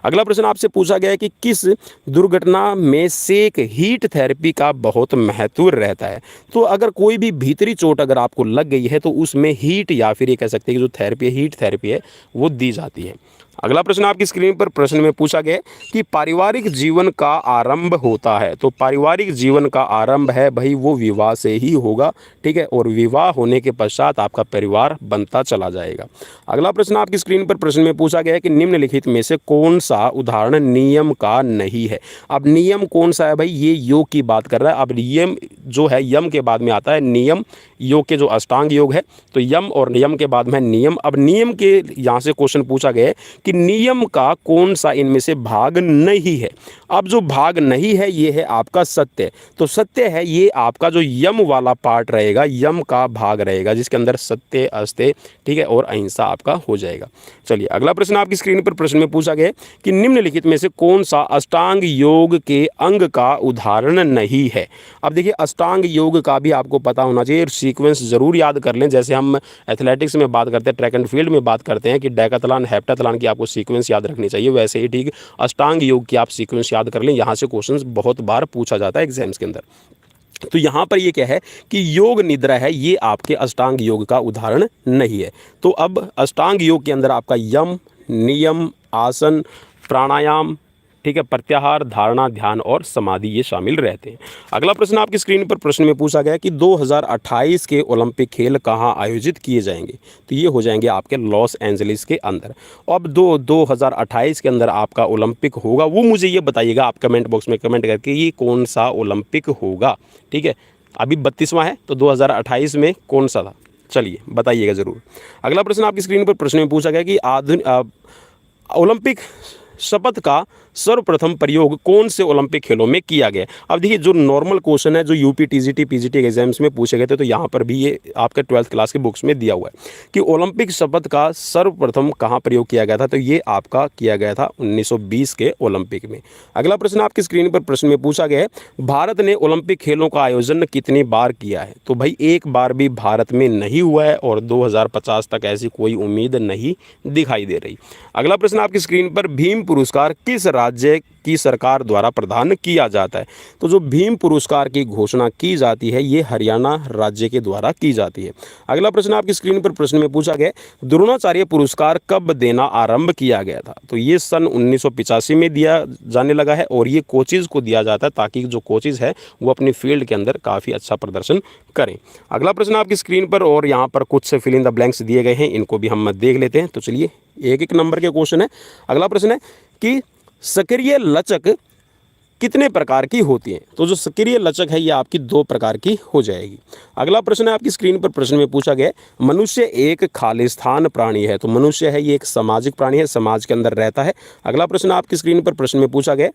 Speaker 1: अगला प्रश्न आपसे पूछा गया है कि किस दुर्घटना में सेक हीट थेरेपी का बहुत महत्व रहता है। तो अगर कोई भी भीतरी चोट अगर आपको लग गई है तो उसमें हीट या फिर ये कह सकते हैं कि जो थेरेपी है, हीट थेरेपी है, वो दी जाती है। अगला प्रश्न आपकी स्क्रीन पर प्रश्न में पूछा गया कि पारिवारिक जीवन का आरंभ होता है। तो पारिवारिक जीवन का आरंभ है भाई वो विवाह से ही होगा, ठीक है, और विवाह होने के पश्चात आपका परिवार बनता चला जाएगा। अगला प्रश्न आपकी स्क्रीन पर प्रश्न में पूछा गया है कि निम्नलिखित में से कौन सा उदाहरण नियम का नहीं है। अब नियम कौन सा है भाई, ये योग की बात कर रहा है। अब नियम जो है यम के बाद में आता है नियम, योग के जो अष्टांग योग है, तो यम और नियम के बाद में नियम। अब नियम के यहाँ से क्वेश्चन पूछा गया है कि नियम का कौन सा इनमें से भाग नहीं है। अब जो भाग नहीं है ये है आपका सत्य। तो सत्य है ये आपका जो यम वाला पार्ट रहेगा, यम का भाग रहेगा जिसके अंदर सत्य, अस्त्य, ठीक है, और अहिंसा आपका हो जाएगा। चलिए अगला प्रश्न आपकी स्क्रीन पर प्रश्न में पूछा गया कि निम्नलिखित में से कौन सा अष्टांग योग के अंग का उदाहरण नहीं है। अब देखिए अष्टांग योग का भी आपको पता होना चाहिए, सीक्वेंस जरूर याद कर लें। जैसे हम एथलेटिक्स में बात करते हैं, ट्रैक एंड फील्ड में बात करते हैं कि डेकाथलॉन, हेप्टाथलॉन की आपको सीक्वेंस याद रखनी चाहिए, वैसे ही ठीक अष्टांग योग की आप सीक्वेंस याद कर लें। यहाँ से क्वेश्चन बहुत बार पूछा जाता है एग्जाम्स के अंदर। तो यहाँ पर ये क्या है कि योग निद्रा है, ये आपके अष्टांग योग का उदाहरण नहीं है। तो अब अष्टांग योग के अंदर आपका यम, नियम, आसन, प्राणायाम, ठीक है, प्रत्याहार, धारणा, ध्यान और समाधि ये शामिल रहते हैं। अगला प्रश्न आपकी स्क्रीन पर प्रश्न में पूछा गया कि 2028 के ओलंपिक खेल कहाँ आयोजित किए जाएंगे। तो ये हो जाएंगे आपके लॉस एंजलिस के अंदर। अब 2028 के अंदर आपका ओलंपिक होगा, वो मुझे ये बताइएगा आप कमेंट बॉक्स में कमेंट करके ये कौन सा ओलंपिक होगा, ठीक है। अभी 32वां है तो 2028 में कौन सा था, चलिए बताइएगा ज़रूर। अगला प्रश्न आपकी स्क्रीन पर प्रश्न में पूछा गया कि ओलंपिक शपथ का सर्वप्रथम प्रयोग कौन से ओलंपिक खेलों में किया गया। अब देखिए जो नॉर्मल क्वेश्चन है जो यूपी, टीजीटी, पीजीटी एग्जाम्स में पूछे गए थे, तो यहाँ पर भी ये आपके 12th क्लास के बुक्स में दिया हुआ है कि ओलंपिक शपथ का सर्वप्रथम कहाँ प्रयोग किया गया था। तो ये आपका किया गया था 1920 के ओलंपिक में। अगला प्रश्न आपकी स्क्रीन पर प्रश्न में पूछा गया है भारत ने ओलंपिक खेलों का आयोजन कितनी बार किया है। तो भाई एक बार भी भारत में नहीं हुआ है और 2050 तक ऐसी कोई उम्मीद नहीं दिखाई दे रही। अगला प्रश्न आपकी स्क्रीन पर भीम पुरस्कार किस राज्य की सरकार द्वारा प्रदान किया जाता है। तो जो भीम पुरस्कार की घोषणा की जाती है ये हरियाणा राज्य के द्वारा की जाती है। अगला प्रश्न आपकी स्क्रीन पर प्रश्न में पूछा गया द्रोणाचार्य पुरस्कार कब देना आरंभ किया गया था। तो ये सन 1985 में दिया जाने लगा है और ये कोचेज़ को दिया जाता है ताकि जो कोचेज़ है वो अपनी फील्ड के अंदर काफ़ी अच्छा प्रदर्शन करें। अगला प्रश्न आपकी स्क्रीन पर और यहाँ पर कुछ फिल इन द ब्लैंक्स दिए गए हैं, इनको भी हम देख लेते हैं। तो चलिए एक एक नंबर के क्वेश्चन है। अगला प्रश्न है कि सक्रिय लचक कितने प्रकार की होती हैं। तो जो सक्रिय लचक है ये आपकी 2 प्रकार की हो जाएगी। अगला प्रश्न है आपकी स्क्रीन पर प्रश्न में पूछा गया मनुष्य एक खालिस्तान प्राणी है। तो मनुष्य है ये एक सामाजिक प्राणी है, समाज के अंदर रहता है। अगला प्रश्न आपकी स्क्रीन पर प्रश्न में पूछा गया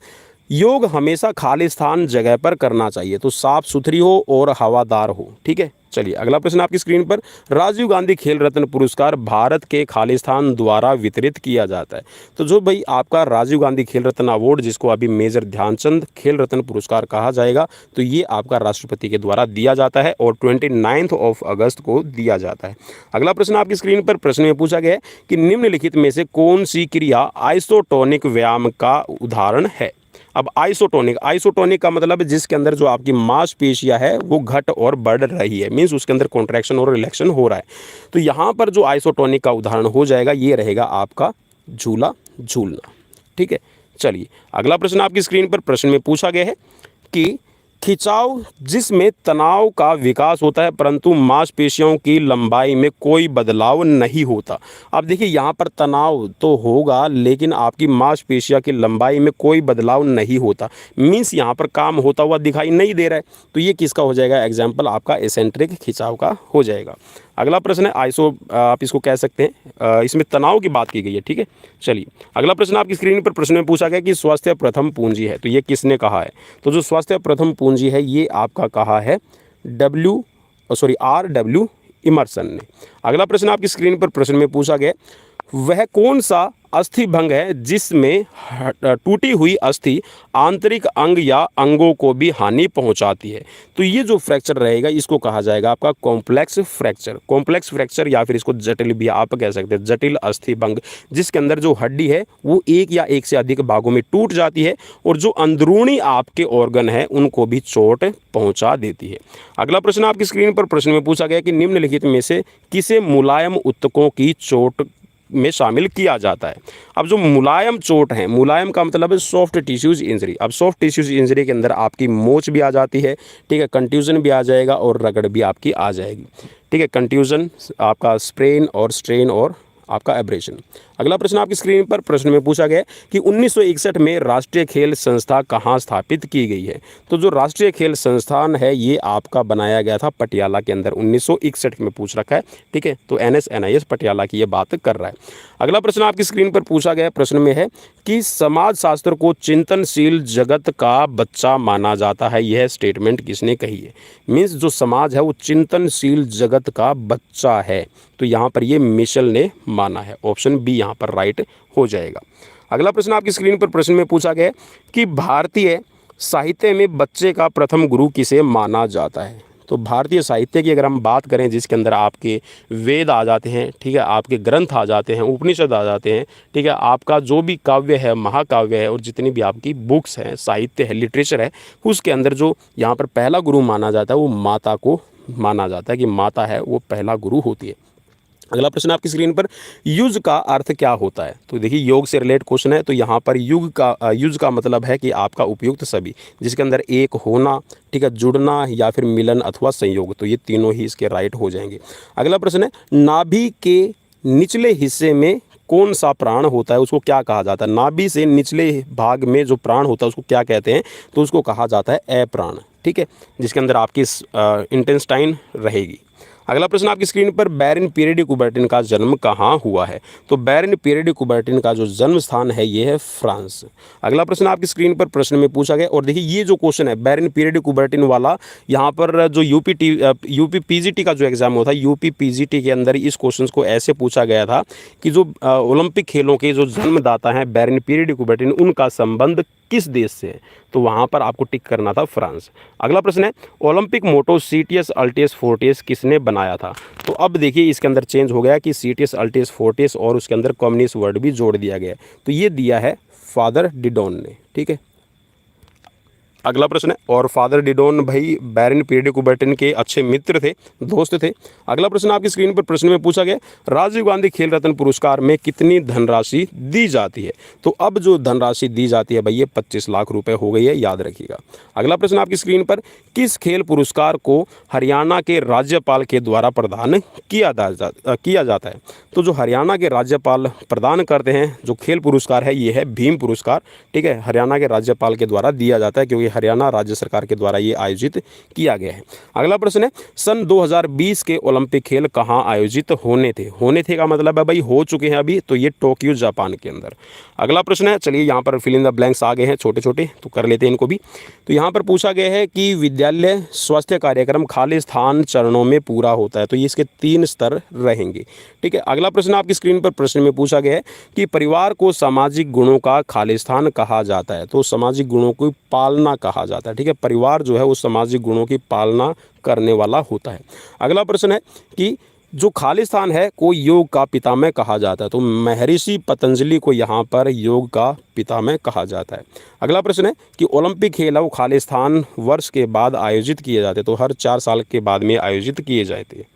Speaker 1: योग हमेशा खालिस्तान जगह पर करना चाहिए। तो साफ सुथरी हो और हवादार हो, ठीक है। चलिए अगला प्रश्न आपकी स्क्रीन पर राजीव गांधी खेल रत्न पुरस्कार भारत के खालिस्तान द्वारा वितरित किया जाता है। तो जो भाई आपका राजीव गांधी खेल रत्न अवार्ड जिसको अभी मेजर ध्यानचंद खेल रत्न पुरस्कार कहा जाएगा, तो ये आपका राष्ट्रपति के द्वारा दिया जाता है और 29 अगस्त को दिया जाता है। अगला प्रश्न आपकी स्क्रीन पर प्रश्न में पूछा गया है कि निम्नलिखित में से कौन सी क्रिया आइसोटोनिक व्यायाम का उदाहरण है। अब आइसोटोनिक का मतलब जिसके अंदर जो आपकी मांसपेशियां है वो घट और बढ़ रही है, मीन्स उसके अंदर कॉन्ट्रैक्शन और रिलैक्शन हो रहा है। तो यहाँ पर जो आइसोटोनिक का उदाहरण हो जाएगा ये रहेगा आपका झूला झूलना, ठीक है। चलिए अगला प्रश्न आपकी स्क्रीन पर प्रश्न में पूछा गया है कि खिंचाव जिसमें तनाव का विकास होता है परंतु मांसपेशियों की लंबाई में कोई बदलाव नहीं होता। अब देखिए यहाँ पर तनाव तो होगा लेकिन आपकी मांसपेशियों की लंबाई में कोई बदलाव नहीं होता, मीन्स यहाँ पर काम होता हुआ दिखाई नहीं दे रहा है। तो ये किसका हो जाएगा? एग्जाम्पल आपका एसेंट्रिक खिंचाव का हो जाएगा। अगला प्रश्न है आइसो, आप इसको कह सकते हैं, इसमें तनाव की बात की गई है। ठीक है, चलिए अगला प्रश्न आपकी स्क्रीन पर प्रश्न में पूछा गया कि स्वास्थ्य प्रथम पूंजी है, तो ये किसने कहा है? तो जो स्वास्थ्य प्रथम पूंजी है ये आपका कहा है R.W. इमर्सन ने। अगला प्रश्न आपकी स्क्रीन पर प्रश्न में पूछा गया वह कौन सा अस्थि भंग है जिसमें टूटी हुई अस्थि आंतरिक अंग या अंगों को भी हानि पहुंचाती है? तो ये जो फ्रैक्चर रहेगा इसको कहा जाएगा आपका कॉम्प्लेक्स फ्रैक्चर। कॉम्प्लेक्स फ्रैक्चर या फिर इसको जटिल भी आप कह सकते हैं, जटिल अस्थि भंग, जिसके अंदर जो हड्डी है वो एक या एक से अधिक भागों में टूट जाती है और जो अंदरूनी आपके ऑर्गन है उनको भी चोट पहुंचा देती है। अगला प्रश्न आपकी स्क्रीन पर प्रश्न में पूछा गया कि निम्नलिखित में से किसे मुलायम ऊतकों की चोट में शामिल किया जाता है? अब जो मुलायम चोट है, मुलायम का मतलब है सॉफ्ट टिश्यूज इंजरी। अब सॉफ्ट टिश्यूज इंजरी के अंदर आपकी मोच भी आ जाती है, ठीक है, कंट्यूजन भी आ जाएगा और रगड़ भी आपकी आ जाएगी। ठीक है, कंट्यूजन आपका स्प्रेन और स्ट्रेन और आपका एब्रेशन। अगला प्रश्न आपकी स्क्रीन पर प्रश्न में पूछा गया कि 1961 में राष्ट्रीय खेल संस्था कहाँ स्थापित की गई है? तो जो राष्ट्रीय खेल संस्थान है ये आपका बनाया गया था पटियाला के अंदर, 1961 में पूछ रखा है। ठीक है, तो NSNIS पटियाला की ये बात कर रहा है। अगला प्रश्न आपकी स्क्रीन पर पूछा गया प्रश्न में है कि समाज शास्त्र को चिंतनशील जगत का बच्चा माना जाता है, यह स्टेटमेंट किसने कही है? मीन्स जो समाज है वो चिंतनशील जगत का बच्चा है, तो यहाँ पर ये मिशेल ने माना है। ऑप्शन बी यहाँ पर राइट हो जाएगा। अगला प्रश्न आपकी स्क्रीन पर प्रश्न में पूछा गया कि भारतीय साहित्य में बच्चे का प्रथम गुरु किसे माना जाता है? तो भारतीय साहित्य की अगर हम बात करें जिसके अंदर आपके वेद आ जाते हैं, ठीक है, आपके ग्रंथ आ जाते हैं, उपनिषद आ जाते हैं, ठीक है, आपका जो भी काव्य है, महाकाव्य है और जितनी भी आपकी बुक्स हैं, साहित्य है, लिटरेचर है, उसके अंदर जो यहाँ पर पहला गुरु माना जाता है वो माता को माना जाता है कि माता है वो पहला गुरु होती है। अगला प्रश्न आपकी स्क्रीन पर युज का अर्थ क्या होता है? तो देखिए योग से रिलेटेड क्वेश्चन है, तो यहाँ पर युज का मतलब है कि आपका उपयुक्त सभी, जिसके अंदर एक होना, ठीक है, जुड़ना या फिर मिलन अथवा संयोग, तो ये तीनों ही इसके राइट हो जाएंगे। अगला प्रश्न है नाभि के निचले हिस्से में कौन सा प्राण होता है, उसको क्या कहा जाता है? नाभि से निचले भाग में जो प्राण होता है उसको क्या कहते हैं? तो उसको कहा जाता है अप्राण। ठीक है, जिसके अंदर आपकी इंटेस्टाइन रहेगी। अगला प्रश्न आपकी स्क्रीन पर बैरन पीरियड कुबर्टिन का जन्म कहाँ हुआ है? तो बैरन पीरियड कुबर्टिन का जो जन्म स्थान है ये है फ्रांस। अगला प्रश्न आपकी स्क्रीन पर प्रश्न में पूछा गया, और देखिए ये जो क्वेश्चन है बैरन पीरियड कुबर्टिन वाला, यहाँ पर जो यूपी पीजीटी का जो एग्जाम होता है, यूपी पीजीटी के अंदर इस क्वेश्चन को ऐसे पूछा गया था कि जो ओलंपिक खेलों के जो जन्मदाता हैं बैरन पीरियड कुबर्टिन, उनका संबंध किस देश से है? तो वहाँ पर आपको टिक करना था फ्रांस। अगला प्रश्न है ओलंपिक मोटो सीटीएस अल्टियस फोर्टियस किसने बनाया था? तो अब देखिए इसके अंदर चेंज हो गया कि सीटीएस अल्टियस फोर्टियस और उसके अंदर कम्युनिस्ट वर्ड भी जोड़ दिया गया, तो ये दिया है फादर डिडॉन ने। ठीक है, अगला प्रश्न है, और फादर डिडॉन भाई बैरन पीरियड कुबर्टिन के अच्छे मित्र थे, दोस्त थे। अगला प्रश्न आपकी स्क्रीन पर प्रश्न में पूछा गया राजीव गांधी खेल रत्न पुरस्कार में कितनी धनराशि दी जाती है? तो अब जो धनराशि दी जाती है भाई ये 25 लाख रुपए हो गई है, याद रखिएगा। अगला प्रश्न आपकी स्क्रीन पर किस खेल पुरस्कार को हरियाणा के राज्यपाल के द्वारा प्रदान किया जाता है? तो जो हरियाणा के राज्यपाल प्रदान करते हैं जो खेल पुरस्कार है ये है भीम पुरस्कार। ठीक है, हरियाणा के राज्यपाल के द्वारा दिया जाता है क्योंकि हरियाणा राज्य सरकार के द्वारा ये आयोजित किया गया है। अगला प्रश्न है सन 2020 के ओलंपिक खेल कहाँ आयोजित होने थे का मतलब है भाई हो चुके हैं अभी, तो ये टोक्यो जापान के अंदर। अगला प्रश्न है, चलिए यहाँ पर फिल इन द ब्लैंक्स आ गए हैं छोटे छोटे, तो कर लेते हैं इनको भी। तो यहाँ पर पूछा गया है कि विद्यालय स्वास्थ्य कार्यक्रम खालिस्तान चरणों में पूरा होता है, तो ये इसके 3 स्तर रहेंगे। ठीक है, अगला प्रश्न आपकी स्क्रीन पर प्रश्न में पूछा गया है कि परिवार को सामाजिक गुणों का खालिस्तान कहा जाता है, तो सामाजिक गुणों की पालना कहा जाता है। ठीक है, परिवार जो है वो सामाजिक गुणों की पालना करने वाला होता है। अगला प्रश्न है कि जो खालिस्तान है को योग का पितामह कहा जाता है, तो महर्षि पतंजलि को यहाँ पर योग का पिता में कहा जाता है। अगला प्रश्न है कि ओलंपिक खेल है वो खालिस्तान वर्ष के बाद आयोजित किए जाते, तो हर 4 साल के बाद में आयोजित किए जाते हैं।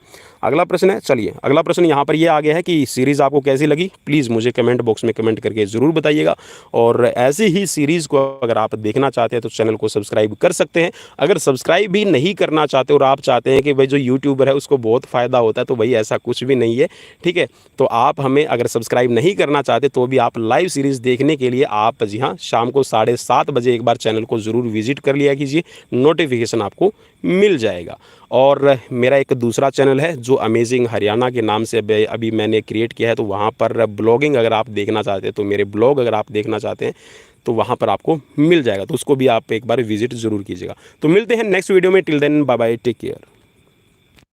Speaker 1: अगला प्रश्न है, चलिए अगला प्रश्न यहाँ पर ये आ गया है कि सीरीज़ आपको कैसी लगी, प्लीज़ मुझे कमेंट बॉक्स में कमेंट करके ज़रूर बताइएगा। और ऐसी ही सीरीज़ को अगर आप देखना चाहते हैं तो चैनल को सब्सक्राइब कर सकते हैं। अगर सब्सक्राइब भी नहीं करना चाहते और आप चाहते हैं कि भाई जो यूट्यूबर है उसको बहुत फ़ायदा होता है, तो भाई ऐसा कुछ भी नहीं है, ठीक है। तो आप हमें अगर सब्सक्राइब नहीं करना चाहते तो भी आप लाइव सीरीज़ देखने के लिए आप जी हाँ शाम को 7:30 बजे एक बार चैनल को ज़रूर विजिट कर लिया कीजिए, नोटिफिकेशन आपको मिल जाएगा। और मेरा एक दूसरा चैनल है जो अमेजिंग हरियाणा के नाम से अभी मैंने क्रिएट किया है, तो वहाँ पर ब्लॉगिंग अगर आप देखना चाहते हैं, तो मेरे ब्लॉग अगर आप देखना चाहते हैं तो वहाँ पर आपको मिल जाएगा, तो उसको भी आप एक बार विजिट ज़रूर कीजिएगा। तो मिलते हैं नेक्स्ट वीडियो में, till then bye bye, take care.